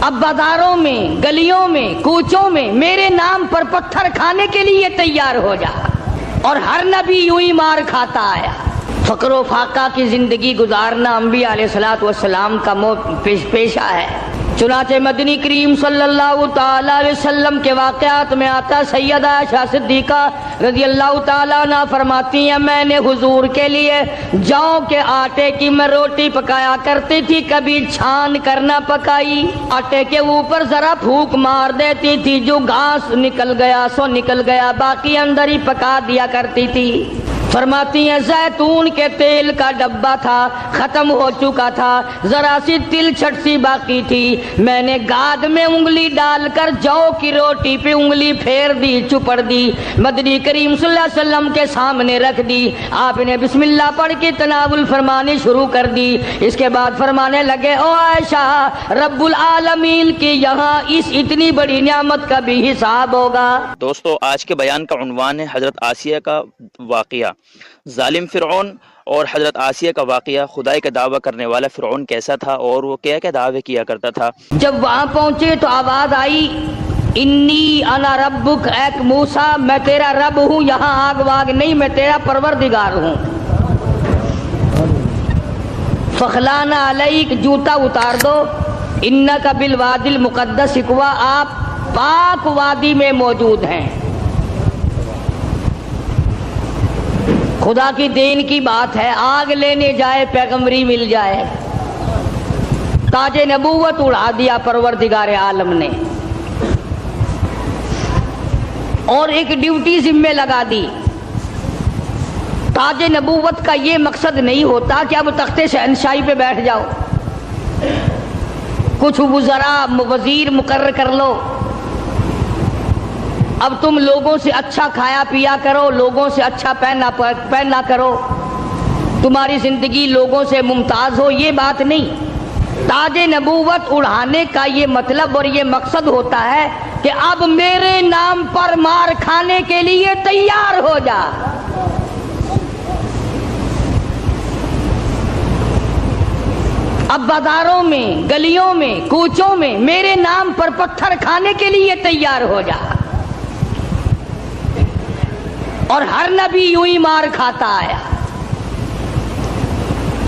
اب بازاروں میں، گلیوں میں، کوچوں میں میرے نام پر پتھر کھانے کے لیے تیار ہو جا، اور ہر نبی یوں ہی مار کھاتا آیا۔ فقر و فاقہ کی زندگی گزارنا انبیاء علیہ الصلوۃ والسلام کا پیشہ ہے۔ چنانچہ مدنی کریم صلی اللہ تعالی علیہ وسلم کے واقعات میں آتا، سیدہ عائشہ صدیقہ رضی اللہ تعالیٰ عنہ فرماتی ہیں، میں نے حضور کے لیے جوں کے آٹے کی میں روٹی پکایا کرتی تھی، کبھی چھان کر نہ پکائی، آٹے کے اوپر ذرا پھونک مار دیتی تھی، جو گھاس نکل گیا سو نکل گیا، باقی اندر ہی پکا دیا کرتی تھی۔ فرماتی ہیں زیتون کے تیل کا ڈبہ تھا، ختم ہو چکا تھا، ذرا سی تل چھٹ سی باقی تھی، میں نے گاد میں انگلی ڈال کر جو کی روٹی پہ انگلی پھیر دی، چپڑ دی، مدنی کریم صلی اللہ علیہ وسلم کے سامنے رکھ دی، آپ نے بسم اللہ پڑھ کے تناول فرمانی شروع کر دی۔ اس کے بعد فرمانے لگے، او عائشہ، رب العالمین کی یہاں اس اتنی بڑی نعمت کا بھی حساب ہوگا۔ دوستو، آج کے بیان کا عنوان ہے حضرت آسیہ کا واقعہ۔ ظالم فرعون اور حضرت آسیہ کا واقعہ۔ خدائی کا دعویٰ کرنے والا فرعون کیسا تھا اور وہ کیا کیا دعوے کیا کرتا تھا؟ جب وہاں پہنچے تو آواز آئی، انی انا ربک، ایک موسیٰ میں تیرا رب ہوں، یہاں آگ واگ نہیں، میں تیرا پروردگار ہوں۔ فخلانا علیک، جوتا اتار دو، انک بالوادی المقدس طویٰ، آپ پاک وادی میں موجود ہیں۔ خدا کی دین کی بات ہے، آگ لینے جائے پیغمبری مل جائے۔ تاج نبوت اڑا دیا پروردگار عالم نے، اور ایک ڈیوٹی ذمہ لگا دی۔ تاج نبوت کا یہ مقصد نہیں ہوتا کہ اب تخت شہنشاہی پہ بیٹھ جاؤ، کچھ وزراء وزیر مقرر کر لو، اب تم لوگوں سے اچھا کھایا پیا کرو، لوگوں سے اچھا پہنا کرو، تمہاری زندگی لوگوں سے ممتاز ہو، یہ بات نہیں۔ تاج نبوت اڑانے کا یہ مطلب اور یہ مقصد ہوتا ہے کہ اب میرے نام پر مار کھانے کے لیے تیار ہو جا۔ اب بازاروں میں، گلیوں میں، کوچوں میں میرے نام پر پتھر کھانے کے لیے تیار ہو جا، اور ہر نبی یوں ہی مار کھاتا آیا۔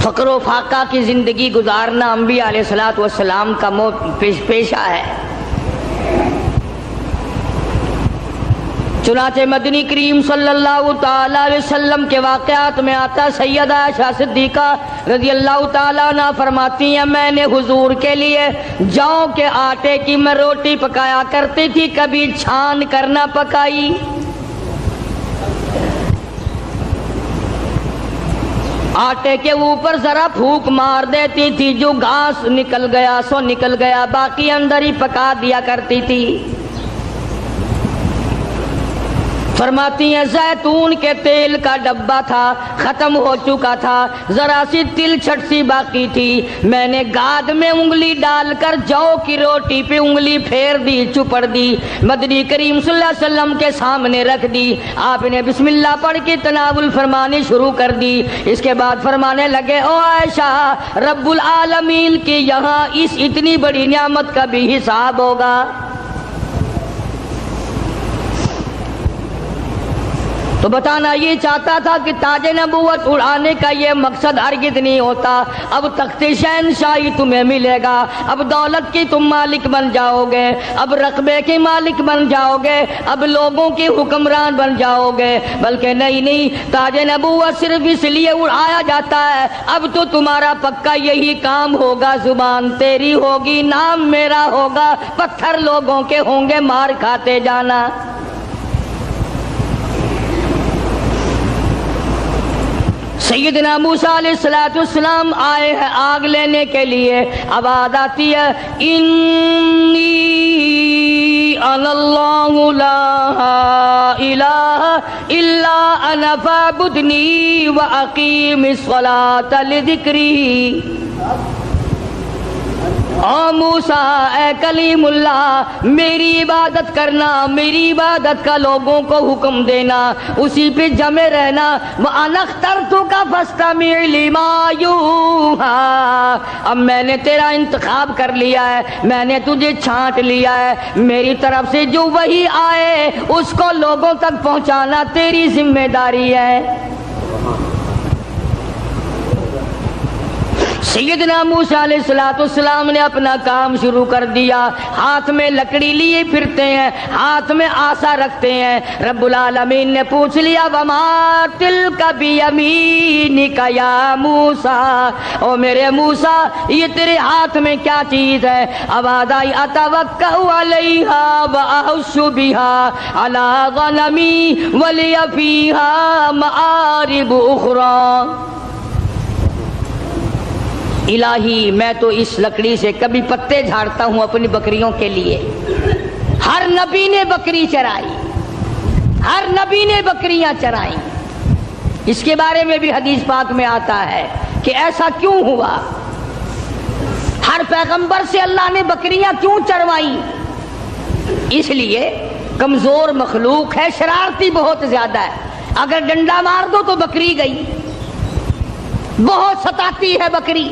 فقر و فاقہ کی زندگی گزارنا انبیاء علیہ الصلوۃ والسلام کا پیشہ ہے۔ چنانچہ مدنی کریم صلی اللہ تعالی علیہ وسلم کے واقعات میں آتا، سیدہ عائشہ صدیقہ رضی اللہ تعالیٰ عنہ فرماتی ہیں، میں نے حضور کے لیے جوں کے آٹے کی میں روٹی پکایا کرتی تھی، کبھی چھان کر نہ پکائی، آٹے کے اوپر ذرا پھونک مار دیتی تھی، جو گھاس نکل گیا سو نکل گیا، باقی اندر ہی پکا دیا کرتی تھی۔ فرماتی ہیں زیتون کے تیل کا ڈبہ تھا، ختم ہو چکا تھا، ذرا سی تل چھٹ سی باقی تھی، میں نے گاد میں انگلی ڈال کر جو کی روٹی پہ انگلی پھیر دی، چپڑ دی، مدنی کریم صلی اللہ علیہ وسلم کے سامنے رکھ دی، آپ نے بسم اللہ پڑھ کے تناول فرمانی شروع کر دی۔ اس کے بعد فرمانے لگے، او عائشہ، رب العالمین کی یہاں اس اتنی بڑی نعمت کا بھی حساب ہوگا۔ تو بتانا یہ چاہتا تھا کہ تاج نبوت اڑانے کا یہ مقصد ہرگز نہیں ہوتا۔ اب تخت شہنشاہی تمہیں ملے گا، اب دولت کی تم مالک بن جاؤ گے، اب رقبے کے مالک بن جاؤ گے، اب لوگوں کے حکمران بن جاؤ گے، بلکہ نہیں، تاج نبوت صرف اس لیے اڑایا جاتا ہے، اب تو تمہارا پکا یہی کام ہوگا، زبان تیری ہوگی، نام میرا ہوگا، پتھر لوگوں کے ہوں گے، مار کھاتے جانا۔ سیدنا موسیٰ علیہ السلام آئے ہیں آگ لینے کے لیے، آواز آتی ہے، انی انا اللہ لا الہ الا انا فاعبدنی واقیم الصلاۃ لذکری۔ او موسیٰ اے کلیم اللہ میری عبادت کرنا، میری عبادت کا لوگوں کو حکم دینا، اسی پہ جمے رہنا۔ وَأَنَا اخْتَرْتُكَ فَاسْتَمِعْ لِمَا يُوحَىٰ، اب میں نے تیرا انتخاب کر لیا ہے، میں نے تجھے چھانٹ لیا ہے، میری طرف سے جو وحی آئے اس کو لوگوں تک پہنچانا تیری ذمہ داری ہے۔ سیدنا موسیٰ علیہ السلام نے اپنا کام شروع کر دیا، ہاتھ میں لکڑی لیے پھرتے ہیں، ہاتھ میں آسا رکھتے ہیں۔ رب العالمین نے پوچھ لیا وَمَا تِلْكَ بِيَمِينِكَ يَا موسیٰ، او میرے موسیٰ یہ تیرے ہاتھ میں کیا چیز ہے؟ آواز آئی أَتَوَكَّأُ عَلَيْهَا وَأَحُشُّ بِهَا عَلَىٰ غَنَمِي وَلِيَ فِيهَا مَآرِبُ أُخْرَىٰ۔ الہی میں تو اس لکڑی سے کبھی پتے جھاڑتا ہوں اپنی بکریوں کے لیے۔ ہر نبی نے بکری چرائی، ہر نبی نے بکریاں چرائیں۔ اس کے بارے میں بھی حدیث پاک میں آتا ہے کہ ایسا کیوں ہوا، ہر پیغمبر سے اللہ نے بکریاں کیوں چروائیں؟ اس لیے کمزور مخلوق ہے، شرارتی بہت زیادہ ہے، اگر ڈنڈا مار دو تو بکری گئی، بہت ستاتی ہے بکری،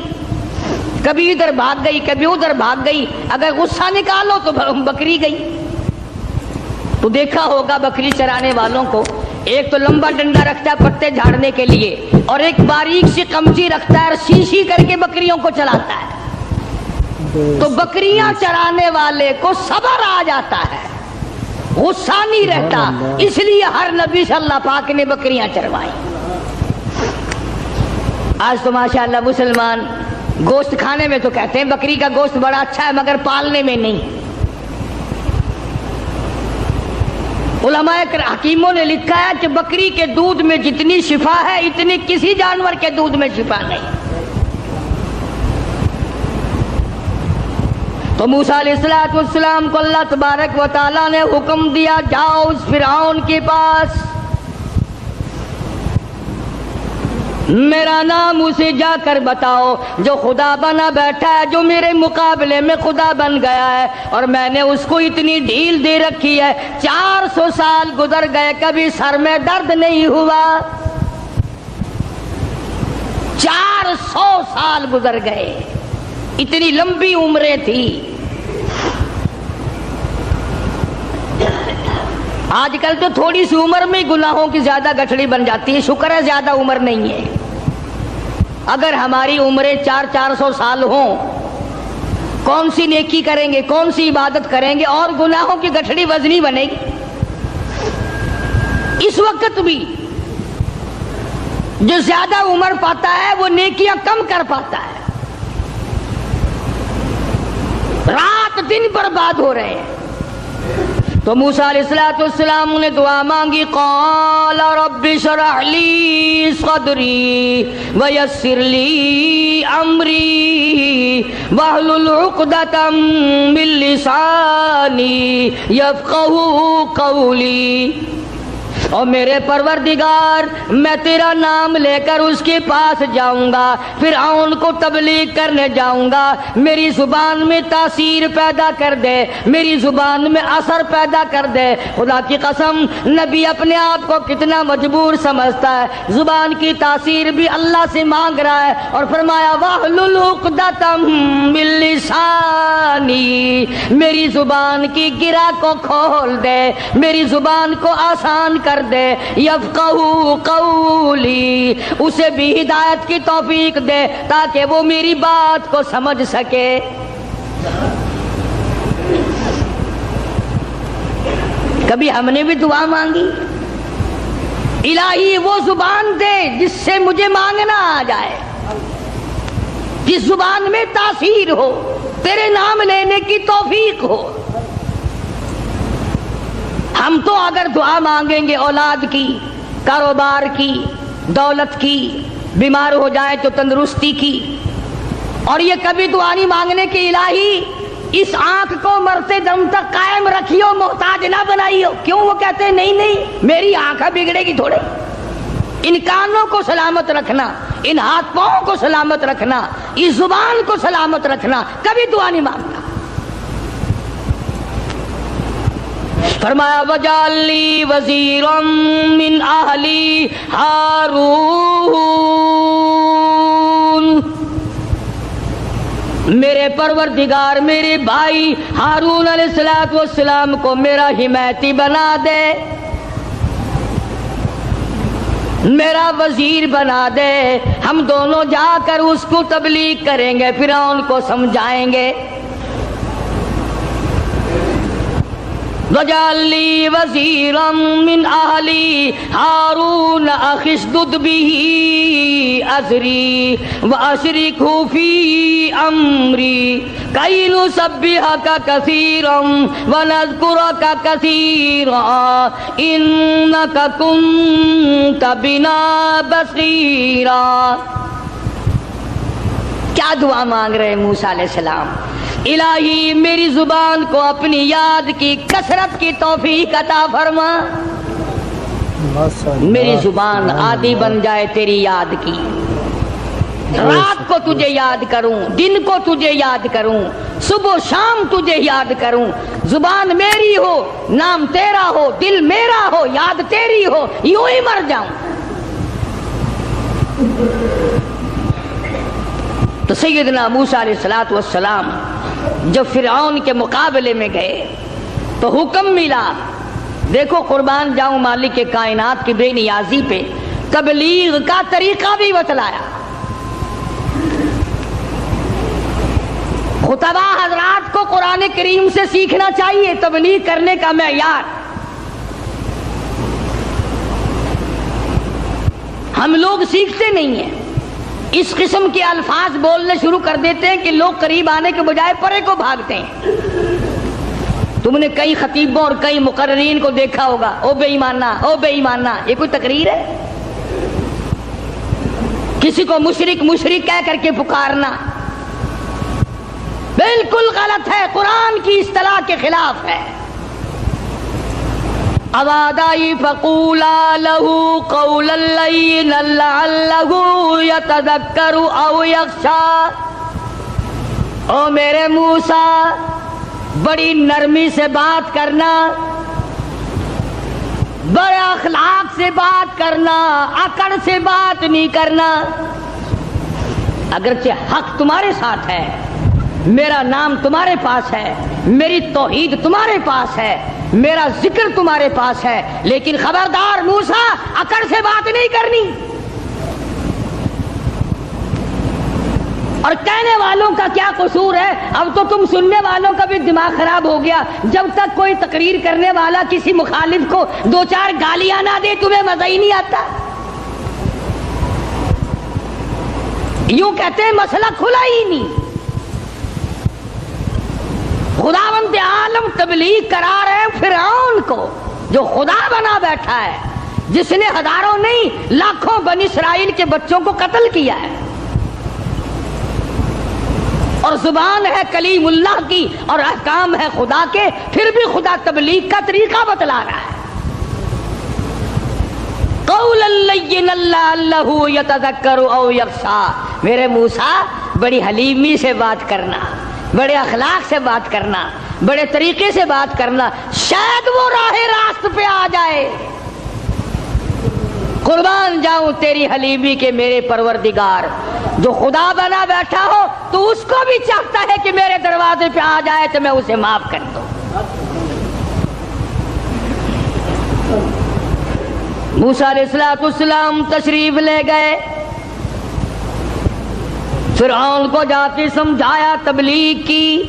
کبھی ادھر بھاگ گئی کبھی ادھر بھاگ گئی، اگر غصہ نکالو تو بکری گئی۔ تو دیکھا ہوگا بکری چرانے والوں کو، ایک تو لمبا ڈنڈا رکھتا ہے پتے جھاڑنے کے لیے، اور ایک باریک سی قمچی رکھتا ہے اور سی کر کے بکریوں کو چلاتا ہے۔ تو بکریاں چرانے والے کو صبر آ جاتا ہے، غصہ نہیں رہتا، اس لیے ہر نبی سے اللہ پاک نے بکریاں چروائیں۔ آج تو ماشاءاللہ مسلمان گوشت کھانے میں تو کہتے ہیں بکری کا گوشت بڑا اچھا ہے، مگر پالنے میں نہیں۔ علماء حکیموں نے لکھا ہے کہ بکری کے دودھ میں جتنی شفا ہے اتنی کسی جانور کے دودھ میں شفا نہیں۔ تو موسیٰ علیہ السلام کو اللہ تبارک و تعالیٰ نے حکم دیا جاؤ اس فرعون کے پاس، میرا نام اسے جا کر بتاؤ جو خدا بنا بیٹھا ہے، جو میرے مقابلے میں خدا بن گیا ہے، اور میں نے اس کو اتنی ڈھیل دے رکھی ہے، 400 سال گزر گئے کبھی سر میں درد نہیں ہوا، 400 سال گزر گئے، اتنی لمبی عمریں تھی۔ آج کل تو تھوڑی سی عمر میں گناہوں کی زیادہ گٹھڑی بن جاتی ہے، شکر ہے زیادہ عمر نہیں ہے۔ اگر ہماری عمریں 400 سال ہوں، کون سی نیکی کریں گے، کون سی عبادت کریں گے، اور گناہوں کی گٹھڑی وزنی بنے گی۔ اس وقت بھی جو زیادہ عمر پاتا ہے وہ نیکیاں کم کر پاتا ہے، رات دن برباد ہو رہے ہیں۔ تو موسیٰ علیہ السلام نے دعا مانگی، قال رب اشرح لی صدری ویسر لی امری واحلل عقدۃ من لسانی یفقہوا قولی۔ اور میرے پروردگار میں تیرا نام لے کر اس کے پاس جاؤں گا، فرعون کو تبلیغ کرنے جاؤں گا، میری زبان میں تاثیر پیدا کر دے، میری زبان میں اثر پیدا کر دے۔ خدا کی قسم نبی اپنے آپ کو کتنا مجبور سمجھتا ہے، زبان کی تاثیر بھی اللہ سے مانگ رہا ہے، اور فرمایا واحلل عقدۃ من لسانی، میری زبان کی گرہ کو کھول دے، میری زبان کو آسان کر دے، یفقہوا قولی، اسے بھی ہدایت کی توفیق دے تاکہ وہ میری بات کو سمجھ سکے۔ کبھی ہم نے بھی دعا مانگی، الہی وہ زبان دے جس سے مجھے مانگنا آ جائے، جس زبان میں تاثیر ہو، تیرے نام لینے کی توفیق ہو۔ ہم تو اگر دعا مانگیں گے اولاد کی، کاروبار کی، دولت کی، بیمار ہو جائے تو تندرستی کی، اور یہ کبھی دعا نہیں مانگنے کی الہی اس آنکھ کو مرتے دم تک قائم رکھیو، محتاج نہ بنائیو۔ کیوں؟ وہ کہتے ہیں نہیں نہیں میری آنکھ بگڑے گی تھوڑے، ان کانوں کو سلامت رکھنا، ان ہاتھ پاؤں کو سلامت رکھنا، اس زبان کو سلامت رکھنا، کبھی دعا نہیں مانگتا۔ فرمایا وَجَعَلْ لِي وَزِيرًا مِّنْ أَهْلِي ہارون، میرے پروردگار میرے بھائی ہارون علیہ السلام کو میرا حمایتی بنا دے، میرا وزیر بنا دے، ہم دونوں جا کر اس کو تبلیغ کریں گے، فرعون کو سمجھائیں گے۔ وَجَعَلْ لِي وَزِيرًا مِّنْ أَهْلِي هَارُونَ أَخِشْدُدْ بِهِ أَزْرِي وَأَشْرِكْهُ فِي أَمْرِي كَيْ نُسَبِّحَكَ كَثِيرًا وَنَذْكُرَكَ كَثِيرًا إِنَّكَ كُنتَ بِنَا بَصِيرًا۔ کیا دعا مانگ رہے ہیں موسیٰ علیہ السلام؟ الہی میری زبان کو اپنی یاد کی کثرت کی توفیق عطا فرما، میری زبان عادی بن جائے تیری یاد کی، رات کو تجھے یاد کروں، دن کو تجھے یاد کروں، صبح و شام تجھے یاد کروں، زبان میری ہو، نام تیرا ہو، دل میرا ہو، یاد تیری ہو، یوں ہی مر جاؤں۔ تو سیدنا موسیٰ علیہ السلام جب فرعون کے مقابلے میں گئے تو حکم ملا، دیکھو قربان جاؤں مالک کے کائنات کی بے نیازی پہ تبلیغ کا طریقہ بھی بتلایا۔ خطبہ حضرات کو قرآن کریم سے سیکھنا چاہیے تبلیغ کرنے کا معیار۔ ہم لوگ سیکھتے نہیں ہیں، اس قسم کے الفاظ بولنے شروع کر دیتے ہیں کہ لوگ قریب آنے کے بجائے پرے کو بھاگتے ہیں۔ تم نے کئی خطیبوں اور کئی مقررین کو دیکھا ہوگا، او بے ایمانہ، او بے ایمانہ، یہ کوئی تقریر ہے؟ کسی کو مشرک کہہ کر کے پکارنا بالکل غلط ہے، قرآن کی اصطلاح کے خلاف ہے۔ اوادائی فقولا لہو قولا لینا لعلہ یتذکر او یخشی، او میرے موسیٰ بڑی نرمی سے بات کرنا، بڑے اخلاق سے بات کرنا، اکڑ سے بات نہیں کرنا۔ اگرچہ حق تمہارے ساتھ ہے، میرا نام تمہارے پاس ہے، میری توحید تمہارے پاس ہے، میرا ذکر تمہارے پاس ہے، لیکن خبردار موسیٰ اکڑ سے بات نہیں کرنی۔ اور کہنے والوں کا کیا قصور ہے؟ اب تو تم سننے والوں کا بھی دماغ خراب ہو گیا، جب تک کوئی تقریر کرنے والا کسی مخالف کو دو چار گالیاں نہ دے تمہیں مزہ ہی نہیں آتا۔ یوں کہتے ہیں مسئلہ کھلا ہی نہیں۔ خداوند عالم تبلیغ کرا رہے فرعون کو جو خدا بنا بیٹھا ہے، جس نے ہزاروں نہیں لاکھوں بنی اسرائیل کے بچوں کو قتل کیا ہے، اور زبان ہے کلیم اللہ کی اور احکام ہے خدا کے، پھر بھی خدا تبلیغ کا طریقہ بتلا رہا ہے۔ قولا لینا لعلہ یتذکر او یخشی، میرے موسیٰ بڑی حلیمی سے بات کرنا، بڑے اخلاق سے بات کرنا، بڑے طریقے سے بات کرنا، شاید وہ راہ راست پہ آ جائے۔ قربان جاؤں تیری حلیمی کے میرے پروردگار، جو خدا بنا بیٹھا ہو تو اس کو بھی چاہتا ہے کہ میرے دروازے پہ آ جائے تو میں اسے معاف کر دوں۔ موسیٰ علیہ السلام تشریف لے گئے، فرعون کو جا کے سمجھایا، تبلیغ کی،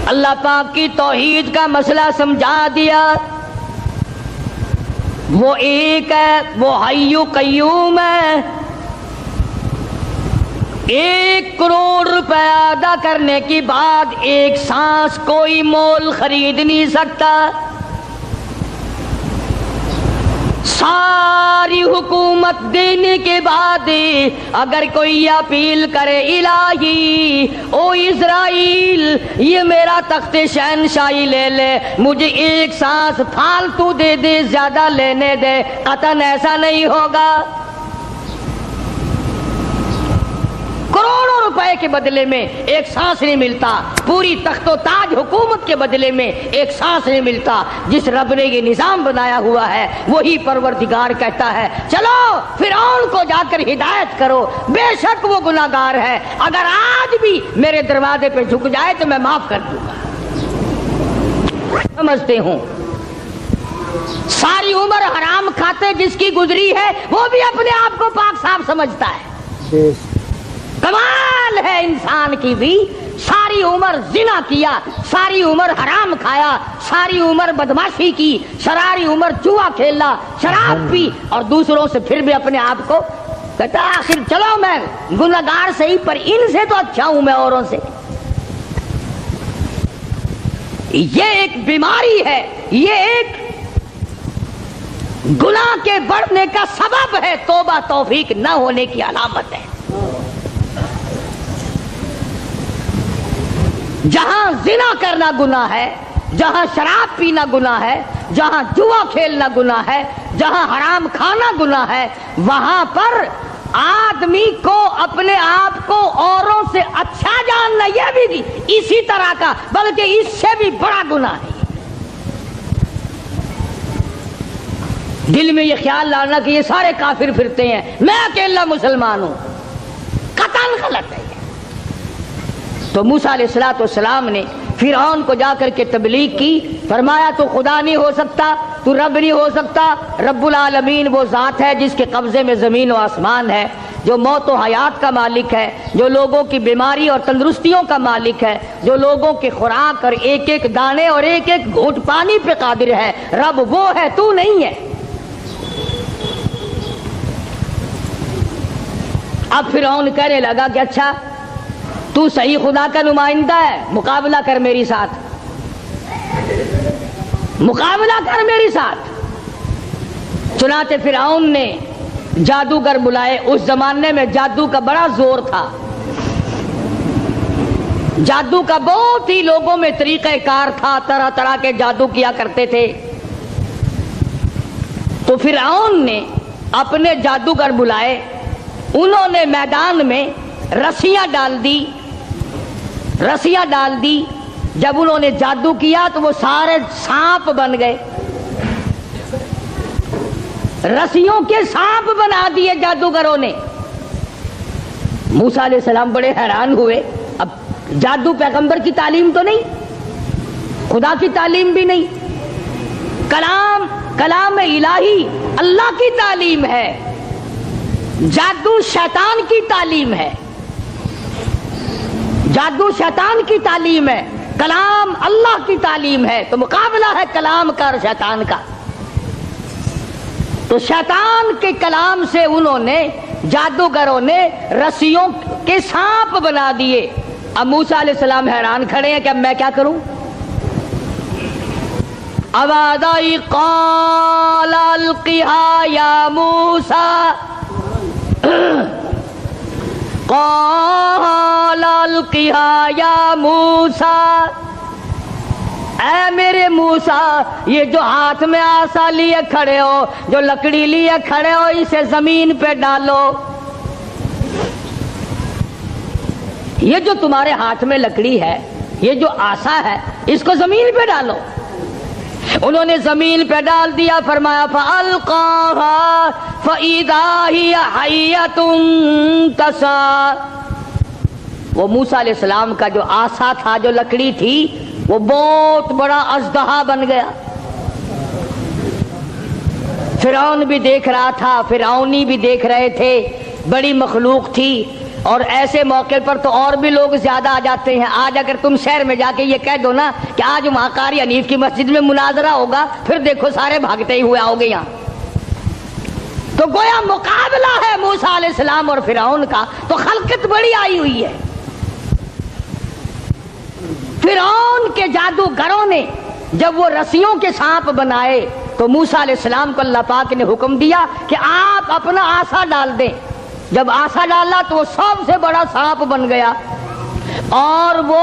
اللہ پاک کی توحید کا مسئلہ سمجھا دیا۔ وہ ایک ہے، وہ حی قیوم ہے، 1 کروڑ روپے ادا کرنے کے بعد ایک سانس کوئی مول خرید نہیں سکتا، ساری حکومت دینے کے بعد اگر کوئی اپیل کرے الہی او اسرائیل یہ میرا تخت شہنشاہی لے لے، مجھے ایک سانس فالتو دے دے، زیادہ لینے دے، قطعاً ایسا نہیں ہوگا۔ کروڑوں روپے کے بدلے میں ایک سانس نہیں ملتا، پوری تخت و تاج حکومت کے بدلے میں ایک سانس نہیں ملتا۔ جس رب نے یہ نظام بنایا ہوا ہے وہی پروردگار کہتا ہے چلو فرعون کو جا کر ہدایت کرو، بے شک وہ گناہگار ہے، اگر آج بھی میرے دروازے پہ جھک جائے تو میں معاف کر دوں گا۔ سمجھتے ہوں ساری عمر حرام کھاتے جس کی گزری ہے وہ بھی اپنے آپ کو پاک صاف سمجھتا ہے۔ کمال ہے انسان کی بھی، ساری عمر زنا کیا، ساری عمر حرام کھایا، ساری عمر بدماشی کی، ساری عمر جوا کھیلا، شراب پی، اور دوسروں سے پھر بھی اپنے آپ کو کہتا آخر چلو میں گناہگار صحیح پر ان سے تو اچھا ہوں میں اوروں سے۔ یہ ایک بیماری ہے، یہ ایک گناہ کے بڑھنے کا سبب ہے، توبہ توفیق نہ ہونے کی علامت ہے۔ جہاں زنا کرنا گناہ ہے، جہاں شراب پینا گناہ ہے، جہاں جوا کھیلنا گناہ ہے، جہاں حرام کھانا گناہ ہے، وہاں پر آدمی کو اپنے آپ کو اوروں سے اچھا جاننا یہ بھی اسی طرح کا بلکہ اس سے بھی بڑا گناہ ہے۔ دل میں یہ خیال لانا کہ یہ سارے کافر پھرتے ہیں، میں اکیلا مسلمان ہوں، قطعاً غلط ہے۔ تو موسیٰ علیہ السلام نے فرعون کو جا کر کے تبلیغ کی، فرمایا تو خدا نہیں ہو سکتا، تو رب نہیں ہو سکتا، رب العالمین وہ ذات ہے جس کے قبضے میں زمین و آسمان ہے، جو موت و حیات کا مالک ہے، جو لوگوں کی بیماری اور تندرستیوں کا مالک ہے، جو لوگوں کی خوراک اور ایک ایک دانے اور ایک ایک گھونٹ پانی پہ قادر ہے، رب وہ ہے، تو نہیں ہے۔ اب فرعون کہنے لگا کہ اچھا تو صحیح خدا کا نمائندہ ہے، مقابلہ کر میری ساتھ، مقابلہ کر میری ساتھ۔ چنانچہ فرعون نے جادوگر بلائے۔ اس زمانے میں جادو کا بڑا زور تھا، جادو کا بہت ہی لوگوں میں طریقہ کار تھا، طرح طرح کے جادو کیا کرتے تھے۔ تو فرعون نے اپنے جادوگر بلائے، انہوں نے میدان میں رسیاں ڈال دی، رسیاں ڈال دی۔ جب انہوں نے جادو کیا تو وہ سارے سانپ بن گئے، رسیوں کے سانپ بنا دیے جادوگروں نے۔ موسیٰ علیہ السلام بڑے حیران ہوئے، اب جادو پیغمبر کی تعلیم تو نہیں، خدا کی تعلیم بھی نہیں، کلام الہی اللہ کی تعلیم ہے، جادو شیطان کی تعلیم ہے، جادو شیطان کی تعلیم ہے، کلام اللہ کی تعلیم ہے، تو مقابلہ ہے کلام کا اور شیطان کا۔ تو شیطان کے کلام سے انہوں نے، جادوگروں نے رسیوں کے سانپ بنا دیے۔ اب موسیٰ علیہ السلام حیران کھڑے ہیں کہ اب میں کیا کروں؟ آواز آئی قال القها یا موسیٰ، قال القها یا موسیٰ، اے میرے موسیٰ، یہ جو ہاتھ میں آسا لیے کھڑے ہو، جو لکڑی لیے کھڑے ہو، اسے زمین پہ ڈالو۔ یہ جو تمہارے ہاتھ میں لکڑی ہے، یہ جو آسا ہے، اس کو زمین پہ ڈالو۔ انہوں نے زمین پہ ڈال دیا، فرمایا فَأَلْقَاهَا فَإِذَا هِيَ حَيَّةٌ تَسْعَىٰ۔ وہ موسیٰ علیہ السلام کا جو آسا تھا، جو لکڑی تھی، وہ بہت بڑا اژدہا بن گیا۔ فرعون بھی دیکھ رہا تھا، فرعونی بھی دیکھ رہے تھے، بڑی مخلوق تھی۔ اور ایسے موقع پر تو اور بھی لوگ زیادہ آ جاتے ہیں۔ آج اگر تم شہر میں جا کے یہ کہہ دو نا کہ آج وہاں قاری حنیف کی مسجد میں مناظرہ ہوگا، پھر دیکھو سارے بھاگتے ہی ہوئے آؤ گے یہاں۔ تو گویا مقابلہ ہے موسیٰ علیہ السلام اور فرعون کا، تو خلقت بڑی آئی ہوئی ہے۔ فرعون کے جادوگروں نے جب وہ رسیوں کے سانپ بنائے تو موسیٰ علیہ السلام کو اللہ پاک نے حکم دیا کہ آپ اپنا آسا ڈال دیں۔ جب آسا ڈالا تو وہ سب سے بڑا سانپ بن گیا، اور وہ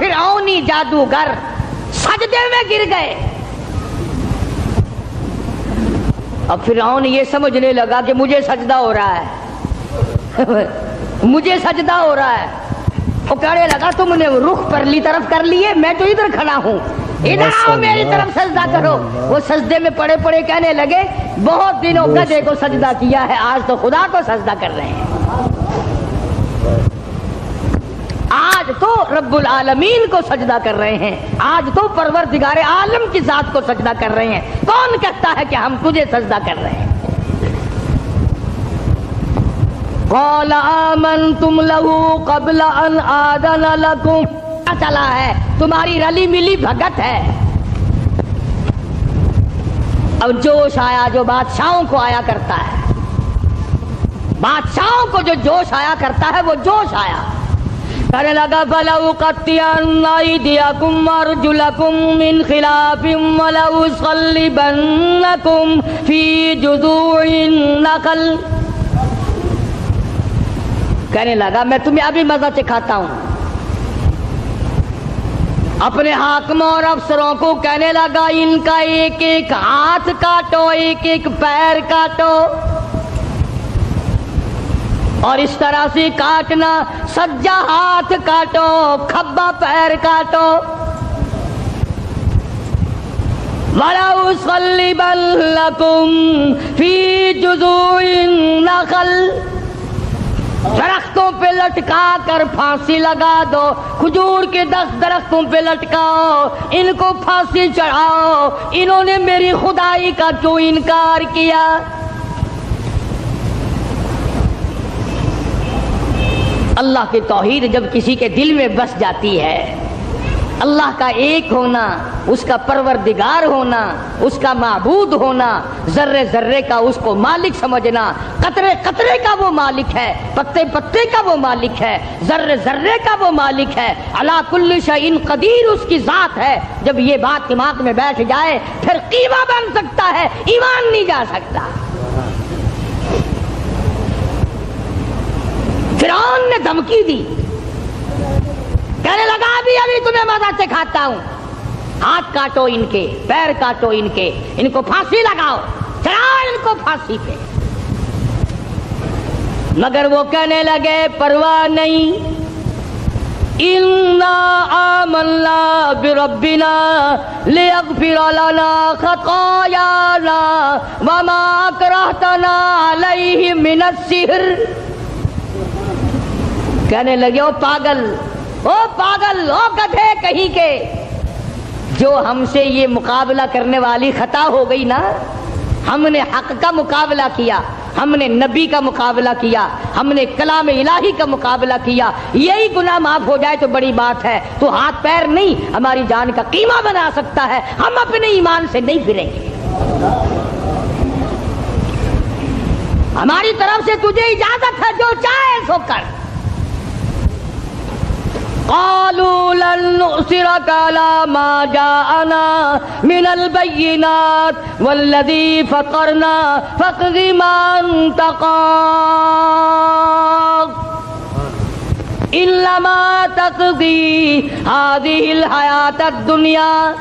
فرعونی جادوگر سجدے میں گر گئے. اب فرعون یہ سمجھنے لگا کہ مجھے سجدہ ہو رہا ہے مجھے سجدہ ہو رہا ہے. وہ کہنے لگا تم نے رخ پرلی طرف کر لیے, میں تو ادھر کھڑا ہوں, ادھر آؤ میری طرف سجدہ کرو. وہ سجدے میں پڑے پڑے کہنے لگے بہت دنوں گدھے کو سجدہ کیا ہے, آج تو خدا کو سجدہ کر رہے ہیں, آج تو رب العالمین کو سجدہ کر رہے ہیں, آج تو پروردگار عالم کی ذات کو سجدہ کر رہے ہیں. کون کہتا ہے کہ ہم تجھے سجدہ کر رہے ہیں؟ قال آمنتم له قبل ان آذن لكم, چلا ہے تمہاری رلی ملی بھگت ہے. اب جوش آیا جو بادشاہوں کو آیا کرتا ہے, بادشاہوں کو جو جوش آیا کرتا ہے وہ جوش آیا. کہنے لگا فَلَأُقَطِّعَنَّ أَيْدِيَكُمْ وَأَرْجُلَكُمْ مِنْ خِلَافٍ وَلَأُصَلِّبَنَّكُمْ فِي جُذُوعِ النَّخْلِ. کہنے لگا میں تمہیں ابھی مزہ چکھاتا ہوں. اپنے حاکموں اور افسروں کو کہنے لگا ان کا ایک ایک ہاتھ کاٹو, ایک ایک پیر کاٹو, اور اس طرح سے کاٹنا سجا ہاتھ کاٹو, کھبا پیر کاٹو. وَلَأُصَلِّبَنَّكُمْ فِي جُذُوعِ النَّخْلِ, درختوں پہ لٹکا کر پھانسی لگا دو, کھجور کے 10 درختوں پہ لٹکاؤ, ان کو پھانسی چڑھاؤ. انہوں نے میری خدائی کا کیوں انکار کیا؟ اللہ کی توحید جب کسی کے دل میں بس جاتی ہے, اللہ کا ایک ہونا, اس کا پروردگار ہونا, اس کا معبود ہونا, ذرے ذرے کا اس کو مالک سمجھنا, قطرے قطرے کا وہ مالک ہے, پتے پتے کا وہ مالک ہے, ذرے ذرے کا وہ مالک ہے, علی کل شیء قدیر اس کی ذات ہے. جب یہ بات دماغ میں بیٹھ جائے پھر قیمہ بن سکتا ہے, ایمان نہیں جا سکتا. فرعون نے دھمکی دی, کہنے لگا ابھی تمہیں مزہ چکھاتا ہوں, ہاتھ کاٹو ان کے, پیر کاٹو ان کے, ان کو پھانسی لگاؤ, چڑھاؤ ان کو پھانسی پہ. مگر وہ کہنے لگے پرواہ نہیں, اِنَّا آمَنَّا بِرَبِّنَا لِيَغْفِرَ لَنَا خَطَايَانَا وَمَا أَكْرَهْتَنَا عَلَيْهِ مِنَ السِّحْرِ. کہنے لگے او پاگل, او پاگل, او گدھے کہیں کے, جو ہم سے یہ مقابلہ کرنے والی خطا ہو گئی نا, ہم نے حق کا مقابلہ کیا, ہم نے نبی کا مقابلہ کیا, ہم نے کلام الہی کا مقابلہ کیا, یہی گناہ معاف ہو جائے تو بڑی بات ہے. تو ہاتھ پیر نہیں ہماری جان کا قیمہ بنا سکتا ہے, ہم اپنے ایمان سے نہیں پھریں گے. ہماری طرف سے تجھے اجازت ہے, جو چاہے سو کر. قالوا لن نؤثرك على ما جاءنا من البينات والذي فطرنا فاقض ما انت قاض انما تقضي هذه الحياة الدنيا.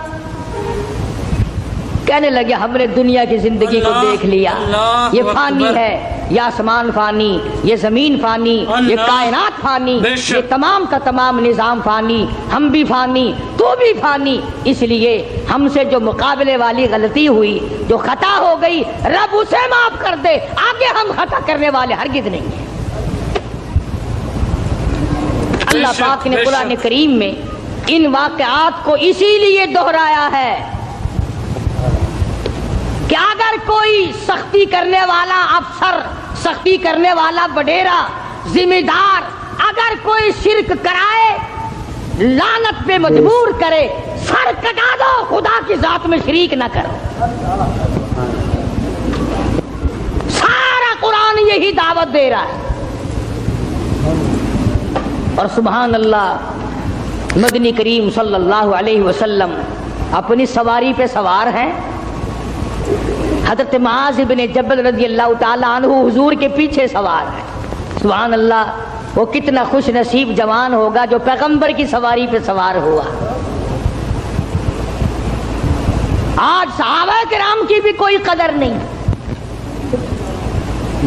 کہنے لگے ہم نے دنیا کی زندگی کو دیکھ لیا, یہ فانی ہے, یہ آسمان فانی, یہ زمین فانی, یہ کائنات فانی, یہ تمام کا تمام نظام فانی, ہم بھی فانی, تو بھی فانی. اس لیے ہم سے جو مقابلے والی غلطی ہوئی, جو خطا ہو گئی, رب اسے معاف کر دے, آگے ہم خطا کرنے والے ہرگز نہیں ہیں. اللہ پاک نے قرآن کریم میں ان واقعات کو اسی لیے دہرایا ہے کہ اگر کوئی سختی کرنے والا افسر, سختی کرنے والا وڈیرا, ذمہ دار اگر کوئی شرک کرائے, لعنت پہ مجبور کرے, سر کٹا دو, خدا کی ذات میں شریک نہ کرو. سارا قرآن یہی دعوت دے رہا ہے. اور سبحان اللہ, مدنی کریم صلی اللہ علیہ وسلم اپنی سواری پہ سوار ہیں. حضرت معاذ بن جبل رضی اللہ تعالیٰ عنہ حضور کے پیچھے سوار ہے. سبحان اللہ, وہ کتنا خوش نصیب جوان ہوگا جو پیغمبر کی سواری پہ سوار ہوا۔ آج صحابہ کرام کی بھی کوئی قدر نہیں،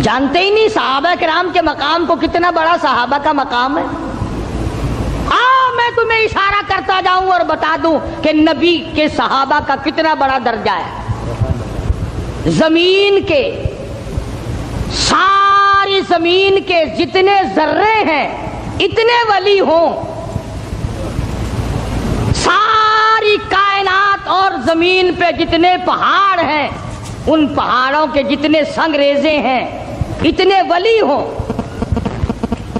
جانتے ہی نہیں صحابہ کرام کے مقام کو، کتنا بڑا صحابہ کا مقام ہے۔ میں تمہیں اشارہ کرتا جاؤں اور بتا دوں کہ نبی کے صحابہ کا کتنا بڑا درجہ ہے۔ زمین کے، ساری زمین کے جتنے ذرے ہیں اتنے ولی ہوں، ساری کائنات اور زمین پہ جتنے پہاڑ ہیں ان پہاڑوں کے جتنے سنگ ریزے ہیں اتنے ولی ہوں۔